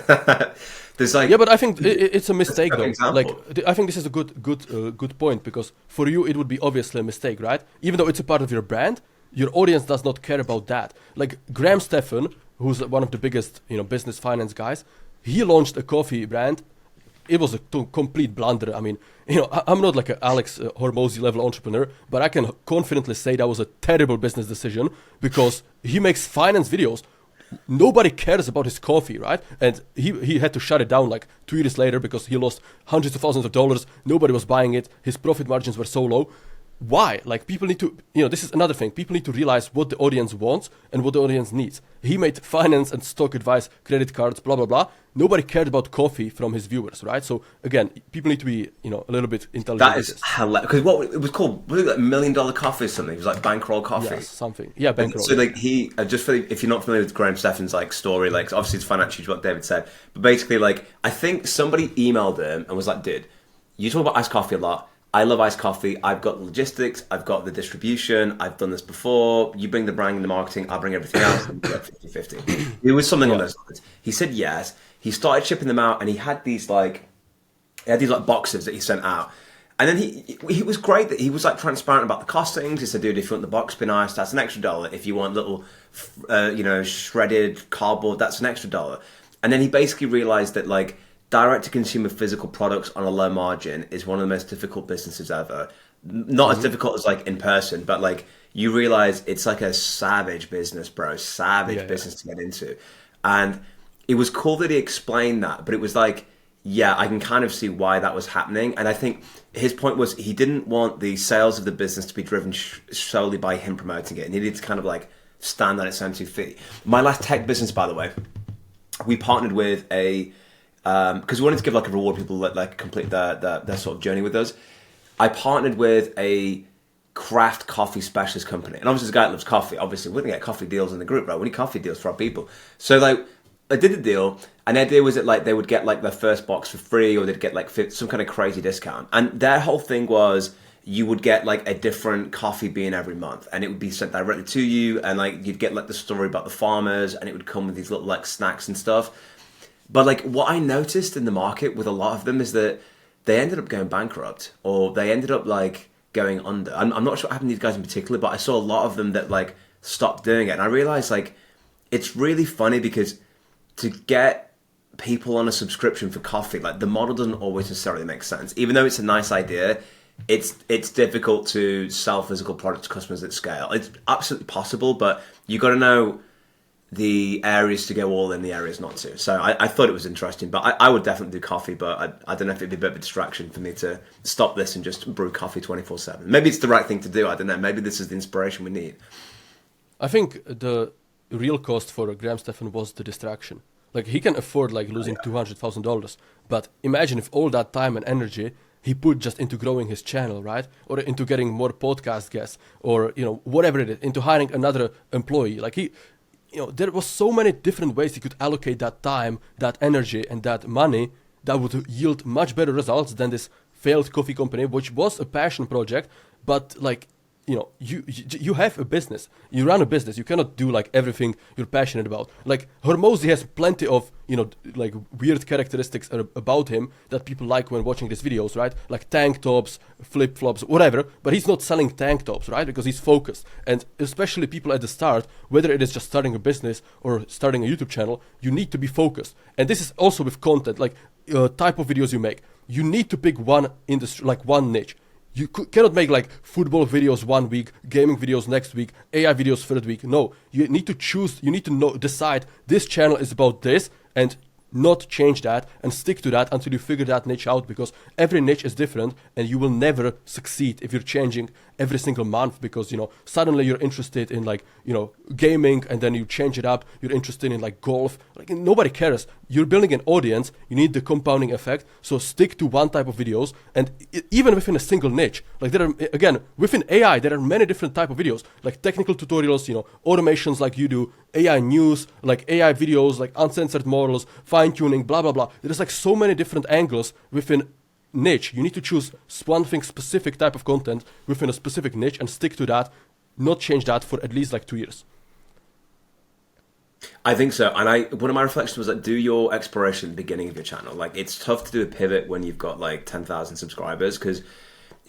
There's like, yeah, but I think it's a mistake though. Example. Like, I think this is a good point, because for you it would be obviously a mistake, right? Even though it's a part of your brand, your audience does not care about that. Like Graham Stephan, who's one of the biggest, you know, business finance guys, he launched a coffee brand. It was a complete blunder. I mean, you know, I'm not like an Alex Hormozy level entrepreneur, but I can confidently say that was a terrible business decision, because he makes finance videos. Nobody cares about his coffee, right? And he had to shut it down like 2 years later because he lost hundreds of thousands of dollars. Nobody was buying it. His profit margins were so low. Why? Like, people need to, you know, this is another thing. People need to realize what the audience wants and what the audience needs. He made finance and stock advice, credit cards, blah, blah, blah. Nobody cared about coffee from his viewers, right? So again, people need to be, you know, a little bit intelligent. That is hilarious. Because what it was called, was it like $1 million coffee or something? It was like bankroll coffee. Yeah, something. Yeah, bankroll. So like he, just for if you're not familiar with Graham Stephan's like story, like obviously it's financial, what David said, but basically like, I think somebody emailed him and was like, dude, you talk about iced coffee a lot. I love iced coffee. I've got the logistics. I've got the distribution. I've done this before. You bring the brand and the marketing. I'll bring everything else. And do it 50-50. It was something on those lines. He said yes. He started shipping them out, and he had these boxes that he sent out. And then he was great that he was like transparent about the costings. He said, dude, if you want the box spin ice, that's an extra $1. If you want little, shredded cardboard, that's an extra $1. And then he basically realized that like, direct-to-consumer physical products on a low margin is one of the most difficult businesses ever. Not as difficult as like in person, but like you realize it's like a savage business, bro. Savage business to get into. And it was cool that he explained that, but it was like, yeah, I can kind of see why that was happening. And I think his point was he didn't want the sales of the business to be driven solely by him promoting it. It needed to kind of like stand on its own 2 feet. My last tech business, by the way, we partnered with because we wanted to give like a reward to people that like complete their sort of journey with us. I partnered with a craft coffee specialist company, and obviously this guy that loves coffee. Obviously, we're gonna get coffee deals in the group, right? We need coffee deals for our people. So like, I did the deal, and the idea was that like they would get like their first box for free, or they'd get like some kind of crazy discount. And their whole thing was you would get like a different coffee bean every month, and it would be sent directly to you, and like you'd get like the story about the farmers, and it would come with these little like snacks and stuff. But like what I noticed in the market with a lot of them is that they ended up going bankrupt, or they ended up like going under. I'm not sure what happened to these guys in particular, but I saw a lot of them that like stopped doing it. And I realized like it's really funny because to get people on a subscription for coffee, like the model doesn't always necessarily make sense. Even though it's a nice idea, it's difficult to sell physical products to customers at scale. It's absolutely possible, but you got to know the areas to go all in, the areas not to. So I thought it was interesting, but I would definitely do coffee, but I don't know if it'd be a bit of a distraction for me to stop this and just brew coffee 24/7. Maybe it's the right thing to do. I don't know. Maybe this is the inspiration we need. I think the real cost for Graham Stephan was the distraction. Like, he can afford like losing $200,000, but imagine if all that time and energy he put just into growing his channel, right? Or into getting more podcast guests, or whatever it is, into hiring another employee. Like, there was so many different ways he could allocate that time, that energy, and that money that would yield much better results than this failed coffee company, which was a passion project, but like, you have a business, you run a business, you cannot do like everything you're passionate about. Like, Hormozy has plenty of, like weird characteristics about him that people like when watching these videos, right? Like tank tops, flip-flops, whatever, but he's not selling tank tops, right? Because he's focused. And especially people at the start, whether it is just starting a business or starting a YouTube channel, you need to be focused. And this is also with content, like type of videos you make. You need to pick one industry, like one niche. You cannot make like football videos one week, gaming videos next week, AI videos third week. No, you need to choose, you need to decide this channel is about this, and not change that and stick to that until you figure that niche out, because every niche is different and you will never succeed if you're changing every single month, because suddenly you're interested in like gaming and then you change it up, you're interested in like golf. Like, nobody cares. You're building an audience, you need the compounding effect, so stick to one type of videos. And even within a single niche, like there are, again, within AI there are many different type of videos, like technical tutorials, automations like you do, AI news, like AI videos, like uncensored models, fine-tuning, blah blah blah. There's like so many different angles within niche. You need to choose one thing, specific type of content within a specific niche, and stick to that, not change that for at least like 2 years. I think so. And one of my reflections was like, do your exploration at the beginning of your channel. Like, it's tough to do a pivot when you've got like 10,000 subscribers, because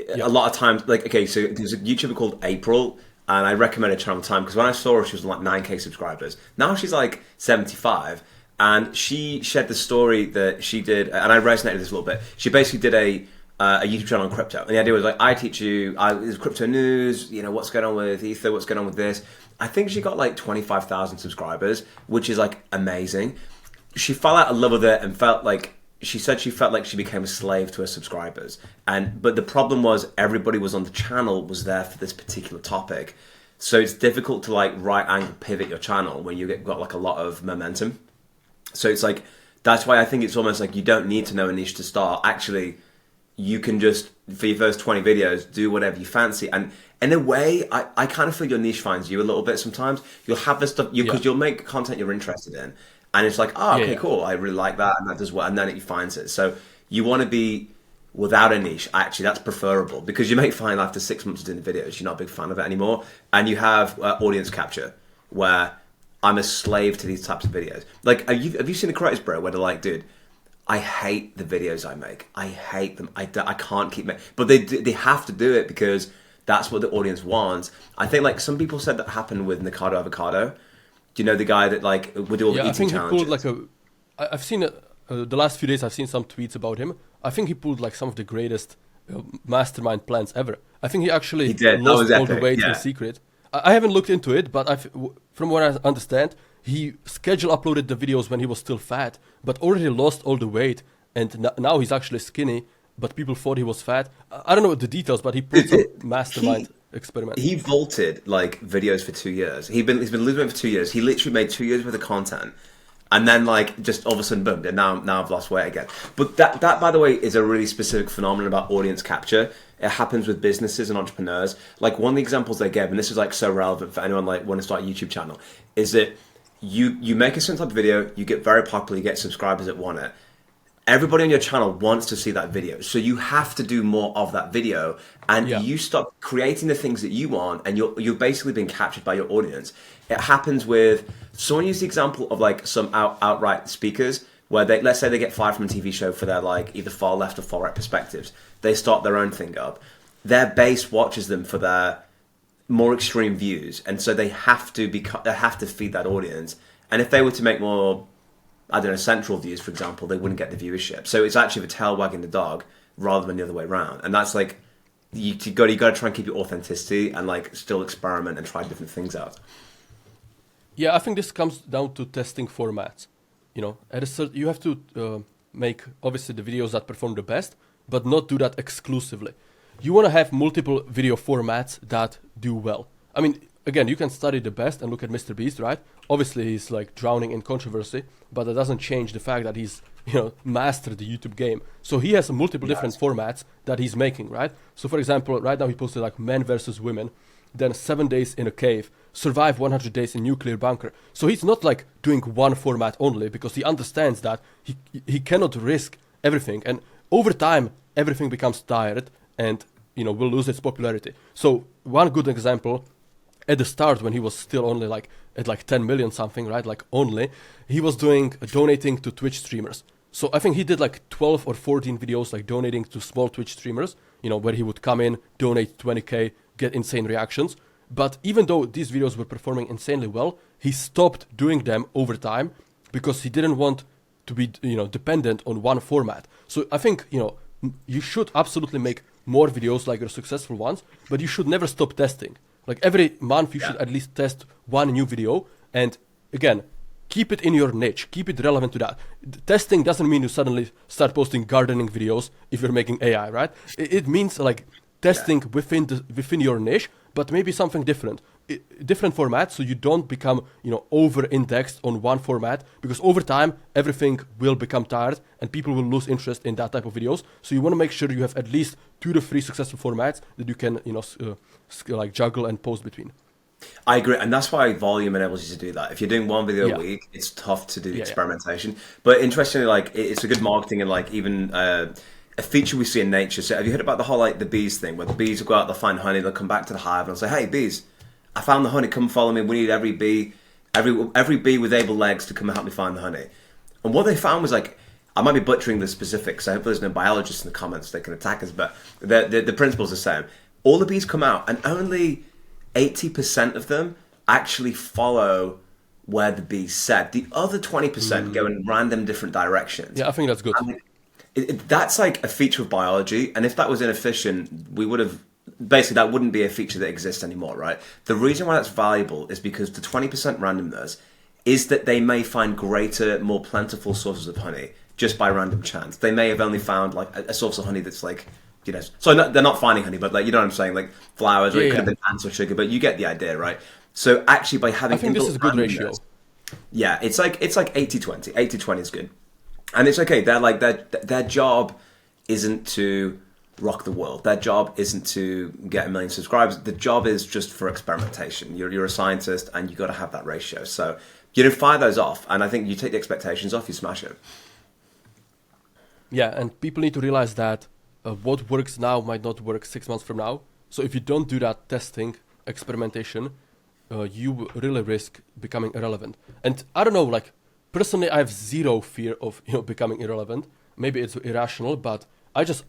a lot of times, like, okay, so there's a YouTuber called April, and I recommend her channel time, because when I saw her, she was like 9K subscribers. Now she's like 75. And she shared the story that she did, and I resonated with this a little bit. She basically did a YouTube channel on crypto, and the idea was like, I teach you, there's crypto news, what's going on with Ether, what's going on with this. I think she got like 25,000 subscribers, which is like amazing. She fell out of love with it and she said she felt like she became a slave to her subscribers. But the problem was, everybody was on the channel was there for this particular topic. So it's difficult to like right angle pivot your channel when you got like a lot of momentum. So it's like, that's why I think it's almost like you don't need to know a niche to start. Actually, you can just, for your first 20 videos, do whatever you fancy. And in a way, I kind of feel your niche finds you a little bit sometimes. You'll have this stuff, because you'll make content you're interested in. And it's like, cool, I really like that, and that does well, and then it finds it. So you want to be without a niche. Actually, that's preferable, because you may find after 6 months of doing the videos, you're not a big fan of it anymore. And you have audience capture, where I'm a slave to these types of videos. Like, have you seen the creators, bro, where they're like, dude, I hate the videos I make. I hate them. I can't keep making. But they have to do it because that's what the audience wants. I think like some people said that happened with Nikado Avocado. Do you know the guy that like would do all the eating challenges? I think he pulled like I've seen the last few days. I've seen some tweets about him. I think he pulled like some of the greatest mastermind plans ever. I think he actually lost all the weight in secret. I haven't looked into it, but from what I understand, he schedule uploaded the videos when he was still fat, but already lost all the weight, and now he's actually skinny, but people thought he was fat. I don't know the details, but he put some mastermind experiment. He vaulted like videos for 2 years. He's been losing weight for 2 years. He literally made 2 years worth of content, and then like just all of a sudden boom, and now I've lost weight again. But that by the way is a really specific phenomenon about audience capture. It happens with businesses and entrepreneurs. Like, one of the examples they gave, and this is like so relevant for anyone like want to start a YouTube channel, is that you make a certain type of video, you get very popular, you get subscribers that want it. Everybody on your channel wants to see that video, so you have to do more of that video, and you start creating the things that you want, and you're basically being captured by your audience. It happens with, someone used the example of like some outright speakers, where let's say they get fired from a TV show for their like either far left or far right perspectives. They start their own thing up. Their base watches them for their more extreme views, and so they have to feed that audience. And if they were to make more I don't know, central views, for example, they wouldn't get the viewership. So it's actually the tail wagging the dog rather than the other way around. And that's like, you got to try and keep your authenticity and like still experiment and try different things out. Yeah, I think this comes down to testing formats. You know, you have to make obviously the videos that perform the best, but not do that exclusively. You want to have multiple video formats that do well. I mean, again, you can study the best and look at Mr. Beast, right? Obviously, he's like drowning in controversy, but that doesn't change the fact that he's, mastered the YouTube game. So he has multiple different formats that he's making, right? So for example, right now he posted like men versus women, then 7 days in a cave, survive 100 days in nuclear bunker. So he's not like doing one format only, because he understands that he cannot risk everything. And over time, everything becomes tired and, will lose its popularity. So one good example, at the start when he was still only like at like 10 million something, right? Like only, he was donating to Twitch streamers. So I think he did like 12 or 14 videos like donating to small Twitch streamers, where he would come in, donate 20k, get insane reactions. But even though these videos were performing insanely well, he stopped doing them over time because he didn't want to be, dependent on one format. So I think, you should absolutely make more videos like your successful ones, but you should never stop testing. Like every month you should at least test one new video, and again, keep it in your niche, keep it relevant to that. Testing doesn't mean you suddenly start posting gardening videos if you're making AI, right? It means like testing within your niche, but maybe something different. Different formats, so you don't become, over-indexed on one format, because over time, everything will become tired and people will lose interest in that type of videos. So you want to make sure you have at least 2 to 3 successful formats that you can, like juggle and post between. I agree, and that's why volume enables you to do that. If you're doing one video a week, it's tough to do the experimentation. But interestingly, like it's a good marketing and like even a feature we see in nature. So have you heard about the whole like the bees thing, where the bees will go out, they'll find honey, they'll come back to the hive and they'll say, "Hey bees, I found the honey, come follow me. We need every bee with able legs to come and help me find the honey." And what they found was like, I might be butchering the specifics, so I hope there's no biologists in the comments that can attack us, but the principle's the same. All the bees come out and only 80% of them actually follow where the bees said. The other 20% go in random different directions. Yeah, I think that's good. I mean, that's like a feature of biology, and if that was inefficient, we would have... Basically, that wouldn't be a feature that exists anymore, right? The reason why that's valuable is because the 20% randomness is that they may find greater, more plentiful sources of honey just by random chance. They may have only found like a source of honey that's like, so they're not finding honey, but like, you know what I'm saying? Like flowers, or it could have been ants or sugar, but you get the idea, right? So actually by having... I think this is a good ratio. Yeah, it's like 80-20. 80-20 is good. And it's okay. They're like, their job isn't to rock the world. Their job isn't to get 1 million subscribers. The job is just for experimentation. You're a scientist and you got to have that ratio. So fire those off, and I think you take the expectations off, you smash it. Yeah, and people need to realize that what works now might not work 6 months from now. So if you don't do that testing, experimentation, you really risk becoming irrelevant. And I don't know, like personally, I have zero fear of becoming irrelevant. Maybe it's irrational, but I just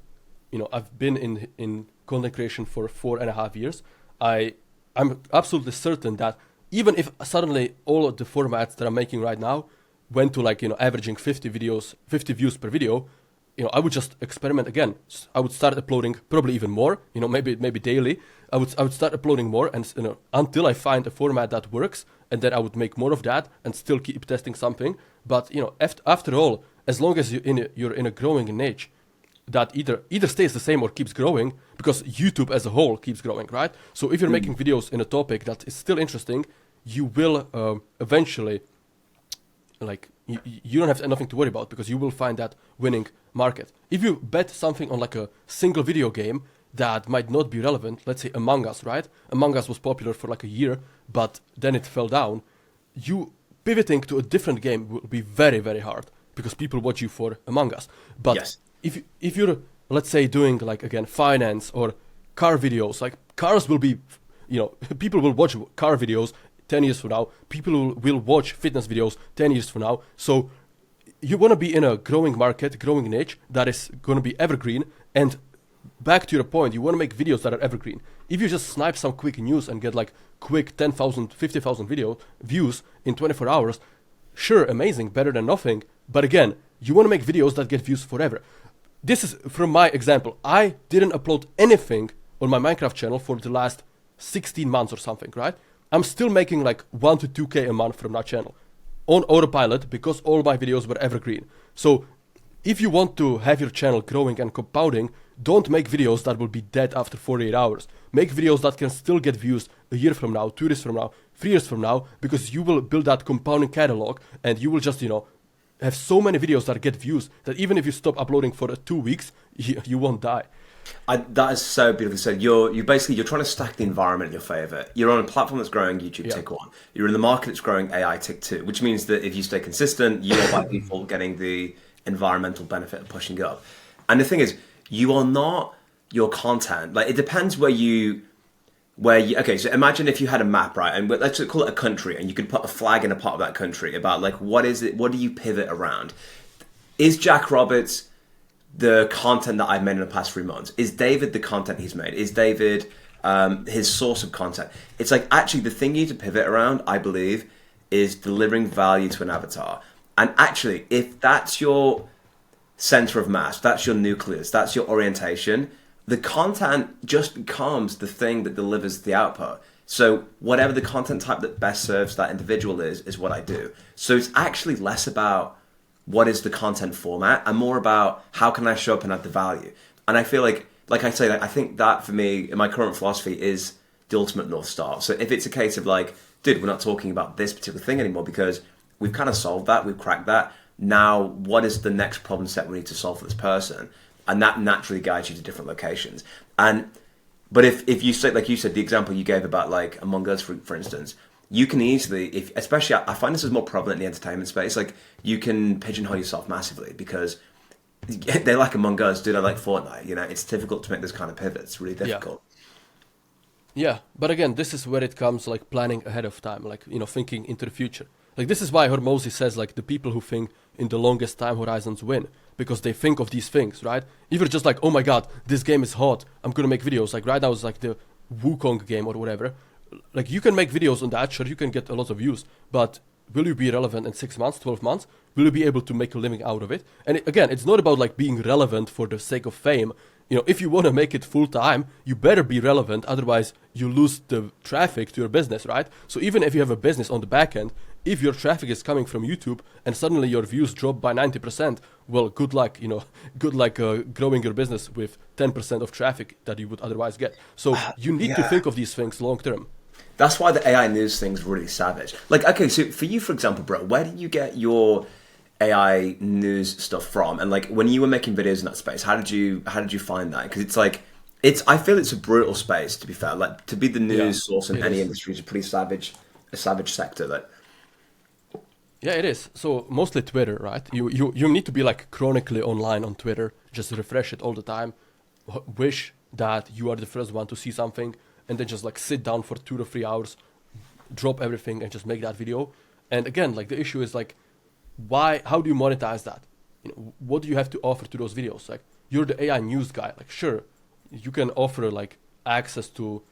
I've been in content creation for 4.5 years. I'm absolutely certain that even if suddenly all of the formats that I'm making right now went to like, averaging 50 views per video, I would just experiment again. I would start uploading probably even more, maybe daily. I would start uploading more and, until I find a format that works, and then I would make more of that and still keep testing something. But, after all, as long as you're in a growing niche, that either stays the same or keeps growing, because YouTube as a whole keeps growing, right? So if you're making videos in a topic that is still interesting, you will eventually, like, you don't have nothing to worry about, because you will find that winning market. If you bet something on like a single video game that might not be relevant, let's say Among Us, right? Among Us was popular for like a year, but then it fell down. You pivoting to a different game will be very, very hard, because people watch you for Among Us. But yes. If you're, let's say, doing like, again, finance or car videos, like cars will be, people will watch car videos 10 years from now. People will watch fitness videos 10 years from now. So you want to be in a growing market, growing niche that is going to be evergreen. And back to your point, you want to make videos that are evergreen. If you just snipe some quick news and get like quick 10,000, 50,000 video views in 24 hours, sure, amazing, better than nothing. But again, you want to make videos that get views forever. This is from my example. I didn't upload anything on my Minecraft channel for the last 16 months or something, right? I'm still making like 1 to 2K a month from that channel on autopilot because all my videos were evergreen. So if you want to have your channel growing and compounding, don't make videos that will be dead after 48 hours. Make videos that can still get views a year from now, 2 years from now, 3 years from now, because you will build that compounding catalog and you will just, have so many videos that get views that even if you stop uploading for 2 weeks, you won't die. That is so beautifully said. You're trying to stack the environment in your favor. You're on a platform that's growing, YouTube, tick 1. You're in the market that's growing, AI, tick 2, which means that if you stay consistent, you are by default getting the environmental benefit of pushing up. And the thing is, you are not your content. Like, it depends where you okay, so imagine if you had a map, right? And let's just call it a country, and you could put a flag in a part of that country about like, what is it? What do you pivot around? Is Jack Roberts the content that I've made in the past 3 months? Is David the content he's made? Is David his source of content? It's like, actually, the thing you need to pivot around, I believe, is delivering value to an avatar. And actually, if that's your center of mass, that's your nucleus, that's your orientation, the content just becomes the thing that delivers the output. So whatever the content type that best serves that individual is what I do. So it's actually less about what is the content format and more about how can I show up and add the value. And I feel like I say, I think that for me, in my current philosophy, is the ultimate North Star. So if it's a case of like, dude, we're not talking about this particular thing anymore because we've kind of solved that, we've cracked that. Now, what is the next problem set we need to solve for this person? And that naturally guides you to different locations. But if you say, like you said, the example you gave about like Among Us, for instance, you can easily, especially I find this is more prevalent in the entertainment space, like you can pigeonhole yourself massively because they like Among Us, do they like Fortnite? It's difficult to make this kind of pivot. It's really difficult. Yeah, but again, this is where it comes like planning ahead of time, like, thinking into the future. Like this is why Hormozy says like the people who think in the longest time horizons win, because they think of these things, right? Either just like, oh my god, this game is hot, I'm gonna make videos. Like right now it's like the Wukong game or whatever. Like you can make videos on that, sure, you can get a lot of views, but will you be relevant in 6 months, 12 months? Will you be able to make a living out of it? And again, it's not about like being relevant for the sake of fame. If you want to make it full time, you better be relevant, otherwise you lose the traffic to your business, right? So even if you have a business on the back end, if your traffic is coming from YouTube and suddenly your views drop by 90%, well, good luck, good luck growing your business with 10% of traffic that you would otherwise get. So you need to think of these things long term. That's why the AI news thing's really savage. Like, okay, so for you, for example, bro, where did you get your AI news stuff from? And like, when you were making videos in that space, how did you find that? Because it's like, I feel it's a brutal space, to be fair. Like, to be the news source in any industry is a savage sector. That. Yeah, it is. So mostly Twitter, right? You need to be like chronically online on Twitter. Just refresh it all the time. Wish that you are the first one to see something, and then just like sit down for 2 to 3 hours, drop everything, and just make that video. And again, like the issue is like, how do you monetize that? What do you have to offer to those videos? Like you're the AI news guy. Like sure, you can offer like access to,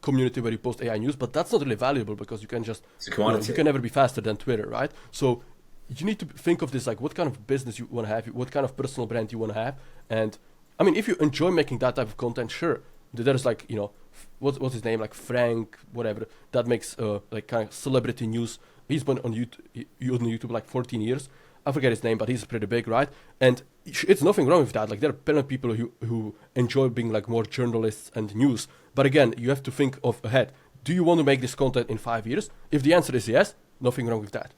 community where you post AI news, but that's not really valuable because you can just, you can never be faster than Twitter, right? So you need to think of this like what kind of business you want to have, what kind of personal brand you want to have. And I mean, if you enjoy making that type of content, sure, there's like, what's his name, like Frank, whatever, that makes like kind of celebrity news. He's been on YouTube like 14 years. I forget his name, but he's pretty big, right? And it's nothing wrong with that. Like there are plenty of people who enjoy being like more journalists and news. But again, you have to think of ahead. Do you want to make this content in 5 years? If the answer is yes, nothing wrong with that.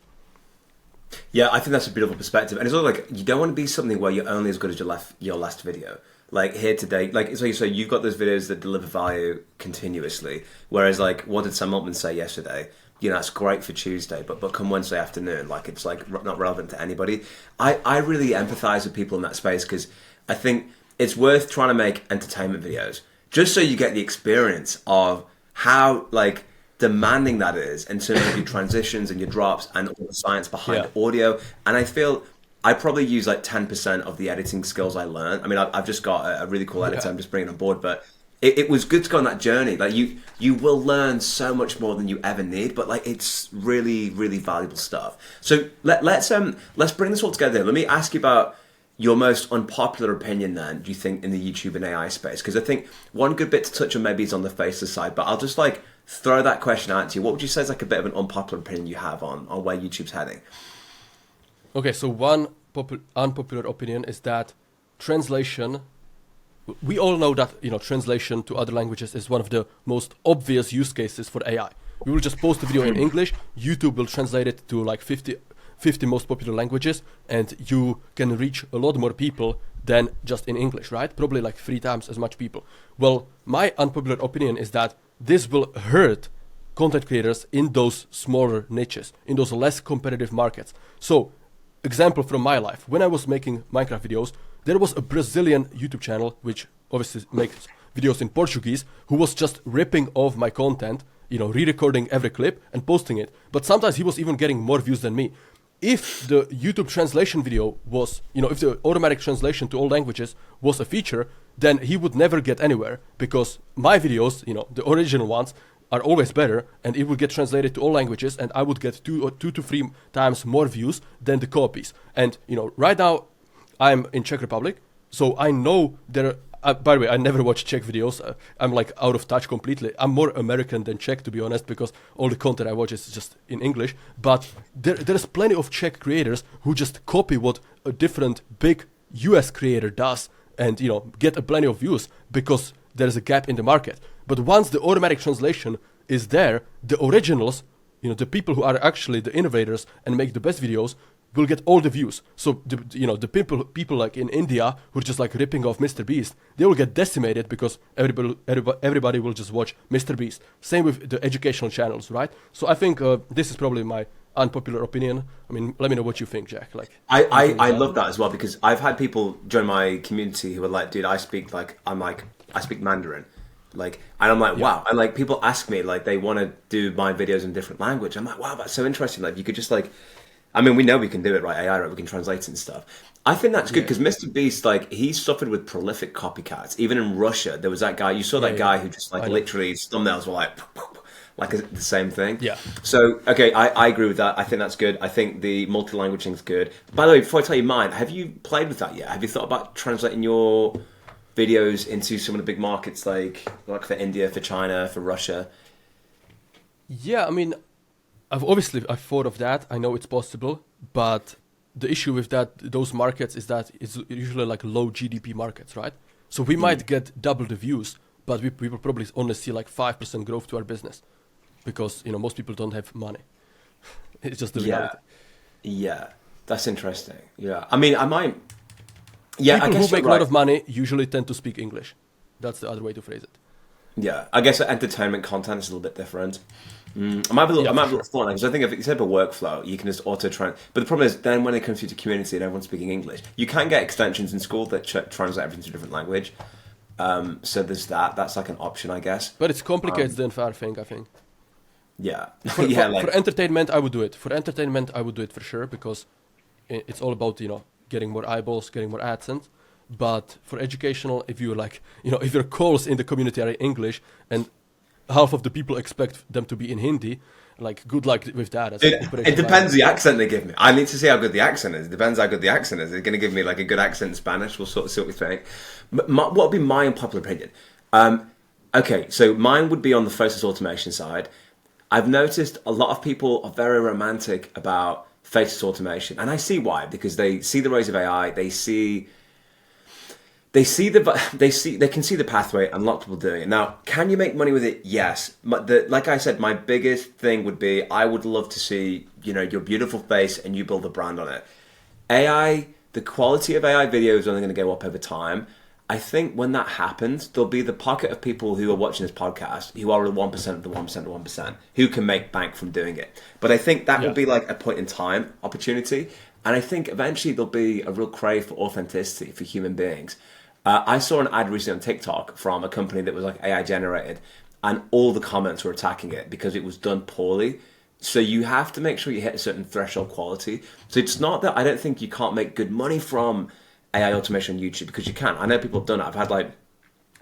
Yeah, I think that's a beautiful perspective. And it's also like, you don't want to be something where you're only as good as your last video. Like here today, like so you say, you've got those videos that deliver value continuously. Whereas like, what did Sam Altman say yesterday? It's great for Tuesday, but come Wednesday afternoon, like it's like not relevant to anybody. I really empathize with people in that space because I think it's worth trying to make entertainment videos just so you get the experience of how like demanding that is in terms of your transitions and your drops and all the science behind audio. And I feel I probably use like 10% of the editing skills I learned. I mean, I've just got a really cool editor I'm just bringing on board, but it was good to go on that journey. Like you will learn so much more than you ever need, but like it's really, really valuable stuff. So let's bring this all together. Let me ask you about your most unpopular opinion then, do you think, in the YouTube and AI space? Because I think one good bit to touch on maybe is on the faceless side, but I'll just like throw that question out to you. What would you say is like a bit of an unpopular opinion you have on where YouTube's heading? Okay, so one unpopular opinion is that translation, we all know that, translation to other languages is one of the most obvious use cases for AI. We will just post a video in English, YouTube will translate it to like 50 most popular languages, and you can reach a lot more people than just in English, right? Probably like 3 times as much people. Well, my unpopular opinion is that this will hurt content creators in those smaller niches, in those less competitive markets. So, example from my life, when I was making Minecraft videos, there was a Brazilian YouTube channel, which obviously makes videos in Portuguese, who was just ripping off my content, re-recording every clip and posting it. But sometimes he was even getting more views than me. If the YouTube translation video was, if the automatic translation to all languages was a feature, then he would never get anywhere, because my videos, the original ones, are always better, and it would get translated to all languages, and I would get 2 to 3 times more views than the copies. And, right now I'm in Czech Republic, so I know there by the way, I never watch Czech videos. I'm like out of touch completely. I'm more American than Czech, to be honest, because all the content I watch is just in English. But there's plenty of Czech creators who just copy what a different big US creator does, and get a plenty of views because there's a gap in the market. But once the automatic translation is there, the originals, the people who are actually the innovators and make the best videos, will get all the views. So the people like in India who are just like ripping off Mr. Beast, they will get decimated because everybody will just watch Mr. Beast. Same with the educational channels, right? So I think this is probably my unpopular opinion. I mean, let me know what you think, Jack. Like, I love that as well, because I've had people join my community who are like, dude, I speak Mandarin. Like, and I'm like, wow. And like, people ask me, like, they want to do my videos in different language. I'm like, wow, that's so interesting. Like, you could just like, I mean, we know we can do it, right? AI, right? We can translate it and stuff. I think that's good because Mr. Beast, like, he suffered with prolific copycats. Even in Russia, there was that guy, you saw that guy who just like literally his thumbnails were like the same thing. Yeah. So, okay, I agree with that. I think that's good. I think the multi-language thing's good. By the way, before I tell you mine, have you played with that yet? Have you thought about translating your videos into some of the big markets like for India, for China, for Russia? Yeah, I mean, I've thought of that. I know it's possible, but the issue with those markets is that it's usually like low GDP markets, right? So we might get double the views, but we will probably only see like 5% growth to our business because most people don't have money. It's just the reality. Yeah, that's interesting. Yeah, I mean, I might. Yeah, people I guess who make right. a lot of money usually tend to speak English. That's the other way to phrase it. Yeah, I guess entertainment content is a little bit different. I might have a little fun, because I think if you set up a workflow, you can just auto-translate. But the problem is, then when it comes to the community and everyone's speaking English, you can get extensions in school that translate everything to a different language. So there's that. That's like an option, I guess. But it's complicated the entire thing, I think. Yeah. For entertainment, I would do it. For entertainment, I would do it for sure, because it's all about, getting more eyeballs, getting more AdSense. But for educational, if you if your calls in the community are in English and half of the people expect them to be in Hindi, like, good luck with that. It depends the accent they give me. I need to see how good the accent is. It depends how good the accent is. They're going to give me like a good accent in Spanish. We'll sort of see what we think. What would be my unpopular opinion? Okay, so mine would be on the faceless automation side. I've noticed a lot of people are very romantic about faceless automation, and I see why, because they see the rise of AI. They can see the pathway, and a lot of people doing it. Now, can you make money with it? Yes. Like I said, my biggest thing would be, I would love to see, your beautiful face and you build a brand on it. AI, the quality of AI video is only going to go up over time. I think when that happens, there'll be the pocket of people who are watching this podcast who are the 1% of the 1% of the 1% who can make bank from doing it. But I think that will be like a point in time opportunity. And I think eventually there'll be a real crave for authenticity for human beings. I saw an ad recently on TikTok from a company that was like AI generated, and all the comments were attacking it because it was done poorly. So you have to make sure you hit a certain threshold quality. So it's not that I don't think you can't make good money from AI automation on YouTube, because you can. I know people have done it. I've had like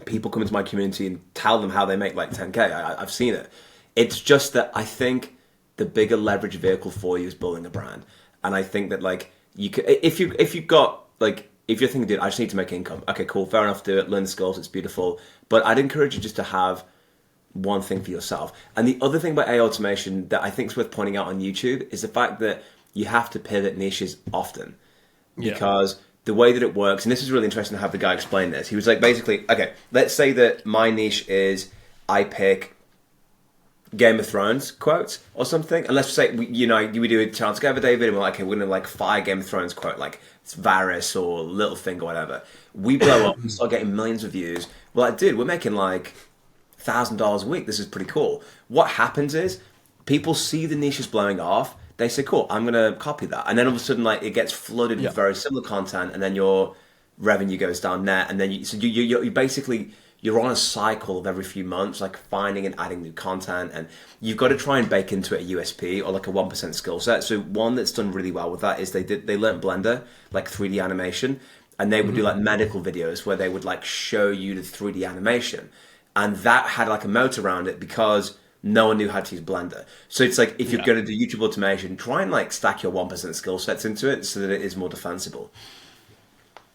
people come into my community and tell them how they make like 10K. I've seen it. It's just that I think the bigger leverage vehicle for you is building a brand. And I think that like you could, if you've got like, if you're thinking, dude, I just need to make income. Okay, cool, fair enough, do it, learn the skills, it's beautiful. But I'd encourage you just to have one thing for yourself. And the other thing about AI automation that I think is worth pointing out on YouTube is the fact that you have to pivot niches often. Because the way that it works, and this is really interesting to have the guy explain this. He was like, basically, okay, let's say that my niche is I pick Game of Thrones quotes or something, and let's say we do a chance together, David, and we're like, okay, we're gonna like fire Game of Thrones quote, like it's Varys or Littlefinger or whatever. We blow up, we start getting millions of views. We're like, dude, we're making like $1,000 a week. This is pretty cool. What happens is people see the niches blowing off. They say, cool, I'm going to copy that. And then all of a sudden, like, it gets flooded with very similar content, and then your revenue goes down net. And then you basically, you're on a cycle of every few months, like finding and adding new content. And you've got to try and bake into it a USP or like a 1% skill set. So one that's done really well with that is they learned Blender, like 3D animation. And they would do like medical videos where they would like show you the 3D animation. And that had like a moat around it because no one knew how to use Blender. So it's like, if you're going to do YouTube automation, try and like stack your 1% skill sets into it so that it is more defensible.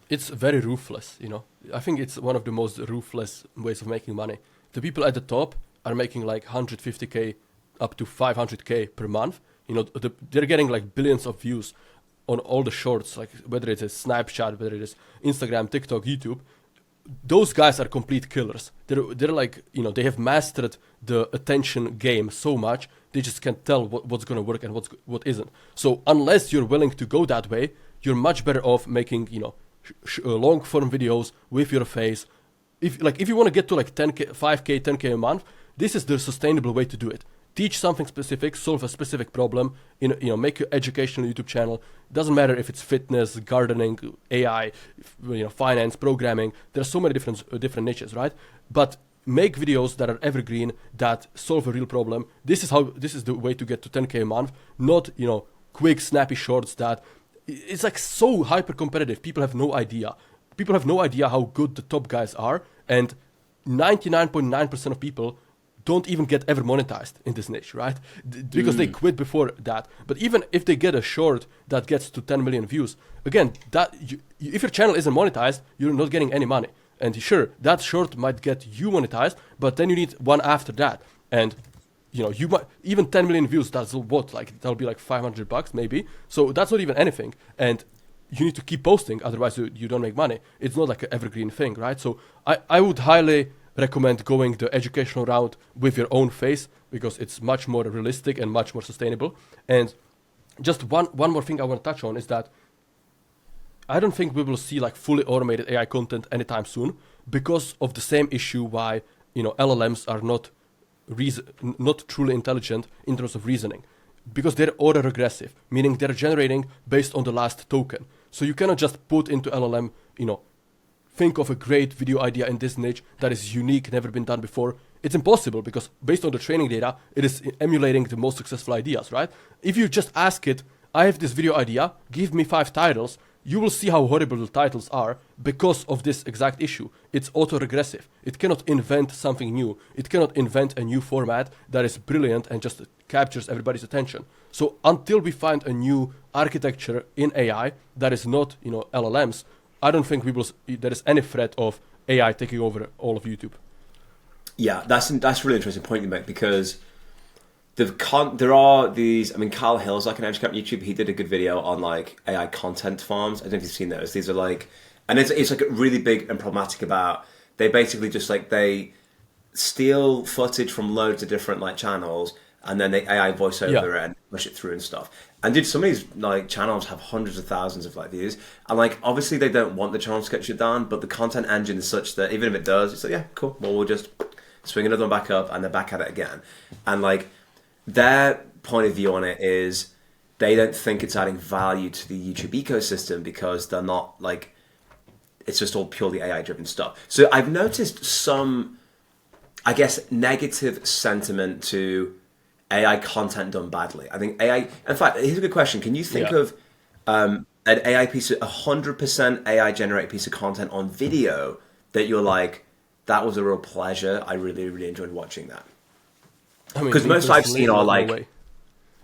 It's very ruthless, you know. I think it's one of the most ruthless ways of making money. The people at the top are making like 150K up to 500K per month. You know, they're getting like billions of views on all the shorts, like whether it's a Snapchat, whether it is Instagram, TikTok, YouTube. Those guys are complete killers. They're like, you know, they have mastered the attention game so much, they just can't tell what's going to work and what isn't. So unless you're willing to go that way, you're much better off making, you know, long form videos with your face. If you want to get to like 10K, 5K, 10K a month, this is the sustainable way to do it. Teach something specific, solve a specific problem, make your educational YouTube channel. Doesn't matter if it's fitness, gardening, AI, finance, programming. There are so many different niches, right? But make videos that are evergreen, that solve a real problem. This is the way to get to 10K a month, not, quick, snappy shorts that it's like so hyper competitive. People have no idea. People have no idea how good the top guys are, and 99.9% of people don't even get ever monetized in this niche, right? Because they quit before that. But even if they get a short that gets to 10 million views, again, if your channel isn't monetized, you're not getting any money. And sure, that short might get you monetized, but then you need one after that. And you might even 10 million views. That's what, like that'll be like $500 maybe. So that's not even anything. And you need to keep posting, otherwise you don't make money. It's not like an evergreen thing, right? So I would highly recommend going the educational route with your own face, because it's much more realistic and much more sustainable. And just one more thing I want to touch on is that I don't think we will see like fully automated AI content anytime soon, because of the same issue why LLMs are not truly intelligent in terms of reasoning, because they're auto-regressive, meaning they're generating based on the last token. So you cannot just put into LLM, think of a great video idea in this niche that is unique, never been done before. It's impossible, because based on the training data, it is emulating the most successful ideas, right? If you just ask it, I have this video idea, give me 5 titles, you will see how horrible the titles are because of this exact issue. It's auto-regressive. It cannot invent something new. It cannot invent a new format that is brilliant and just captures everybody's attention. So until we find a new architecture in AI that is not, LLMs, I don't think there is any threat of AI taking over all of YouTube. Yeah, that's a really interesting point you make, because there are these. I mean, Kyle Hill's like an educator on YouTube. He did a good video on like AI content farms. I don't know if you've seen those. These are like, and it's like really big and problematic about. They basically just like they steal footage from loads of different like channels, and then they AI voice over it and push it through and stuff. And dude, some of these like channels have hundreds of thousands of like views, and like obviously they don't want the channel to get shut down, but the content engine is such that even if it does, it's like, yeah, cool. Well, we'll just swing another one back up, and they're back at it again. And like their point of view on it is they don't think it's adding value to the YouTube ecosystem, because they're not like, it's just all purely AI driven stuff. So I've noticed some, I guess, negative sentiment to AI content done badly. I think AI, in fact, here's a good question. Can you think of an AI piece, 100% AI generated piece of content on video that you're like, that was a real pleasure. I really, really enjoyed watching that. I mean, Because me most I've personally, seen are no like, way.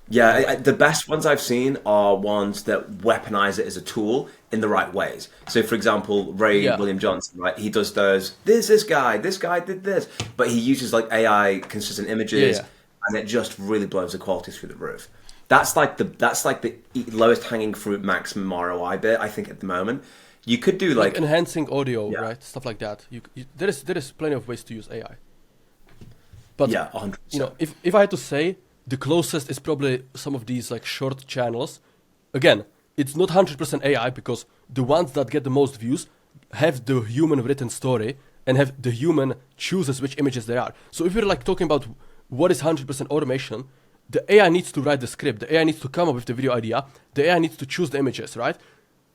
yeah, the best ones I've seen are ones that weaponize it as a tool in the right ways. So, for example, Ray Yeah, William Johnson, right? He does those. This guy did this, but he uses like AI consistent yeah, images, yeah. and it just really blows the quality through the roof. That's like the lowest hanging fruit, maximum ROI bit. I think at the moment, you could do Like like, enhancing audio, yeah, right? Stuff like that. There is plenty of ways to use AI. But yeah, 100%. if I had to say, the closest is probably some of these like short channels. Again, it's not 100% AI because the ones that get the most views have the human written story and have the human chooses which images they are. So if we're like talking about what is 100% automation, the AI needs to write the script, the AI needs to come up with the video idea, the AI needs to choose the images, right?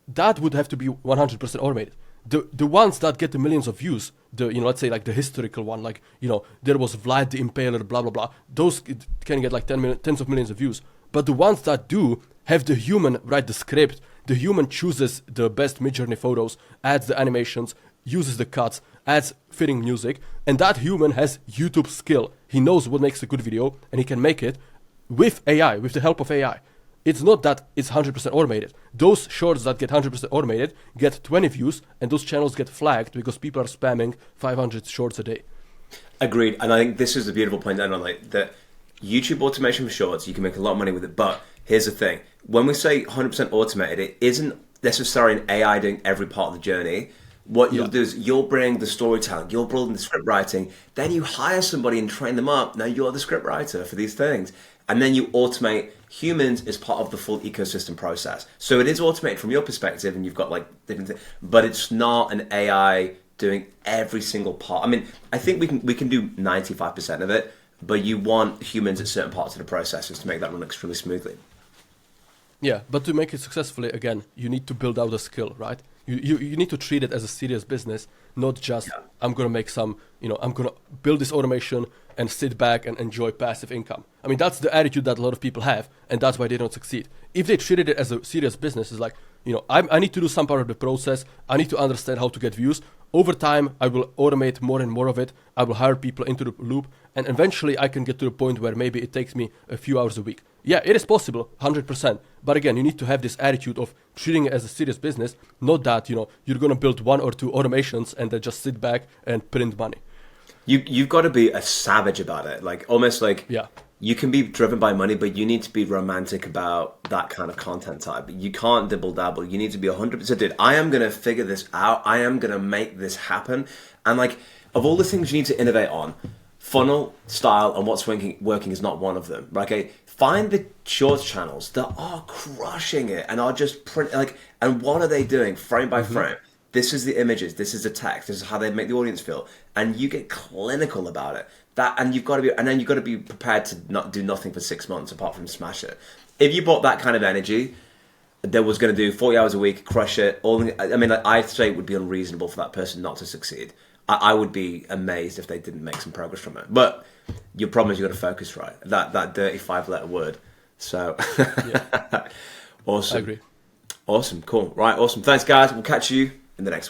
That would have to be 100% automated. The ones that get the millions of views, let's say like the historical one, like there was Vlad the Impaler, blah blah blah. Those can get like tens of millions of views. But the ones that do have the human write the script, the human chooses the best mid-journey photos, adds the animations, uses the cuts, adds fitting music, and that human has YouTube skill. He knows what makes a good video, and he can make it with AI, with the help of AI. It's not that it's 100% automated. Those shorts that get 100% automated get 20 views, and those channels get flagged because people are spamming 500 shorts a day. Agreed. And I think this is the beautiful point to end on, like that YouTube automation for shorts, you can make a lot of money with it. But here's the thing. When we say 100% automated, it isn't necessarily an AI doing every part of the journey. What you'll do is you'll bring the storytelling, you'll bring the script writing, then you hire somebody and train them up. Now you're the script writer for these things. And then you automate humans as part of the full ecosystem process. So it is automated from your perspective, and you've got like different things, but it's not an AI doing every single part. I mean, I think we can do 95% of it, but you want humans at certain parts of the processes to make that run extremely smoothly. Yeah, but to make it successfully, again, you need to build out a skill, right? You need to treat it as a serious business, not just I'm gonna make some, I'm gonna build this automation and sit back and enjoy passive income. I mean, that's the attitude that a lot of people have, and that's why they don't succeed. If they treated it as a serious business, it's like, I need to do some part of the process. I need to understand how to get views. Over time, I will automate more and more of it. I will hire people into the loop, and eventually I can get to the point where maybe it takes me a few hours a week. Yeah, it is possible, 100%. But again, you need to have this attitude of treating it as a serious business, not that, you're going to build one or two automations and then just sit back and print money. You've got to be a savage about it, like almost like you can be driven by money, but you need to be romantic about that kind of content type. You can't dibble dabble. You need to be 100%. Dude, I am gonna figure this out. I am gonna make this happen. And like of all the things you need to innovate on, funnel, style, and what's working is not one of them. Okay, find the shorts channels that are crushing it and are just and what are they doing frame by frame? This is the images, this is the text, this is how they make the audience feel, and you get clinical about it. And you've got to be prepared to not do nothing for 6 months apart from smash it. If you bought that kind of energy, that was going to do 40 hours a week, crush it. I'd say it would be unreasonable for that person not to succeed. I would be amazed if they didn't make some progress from it. But your problem is you got to focus right. That dirty 5-letter word. So, awesome. I agree. Awesome, cool. Right, awesome. Thanks, guys. We'll catch you in the next one.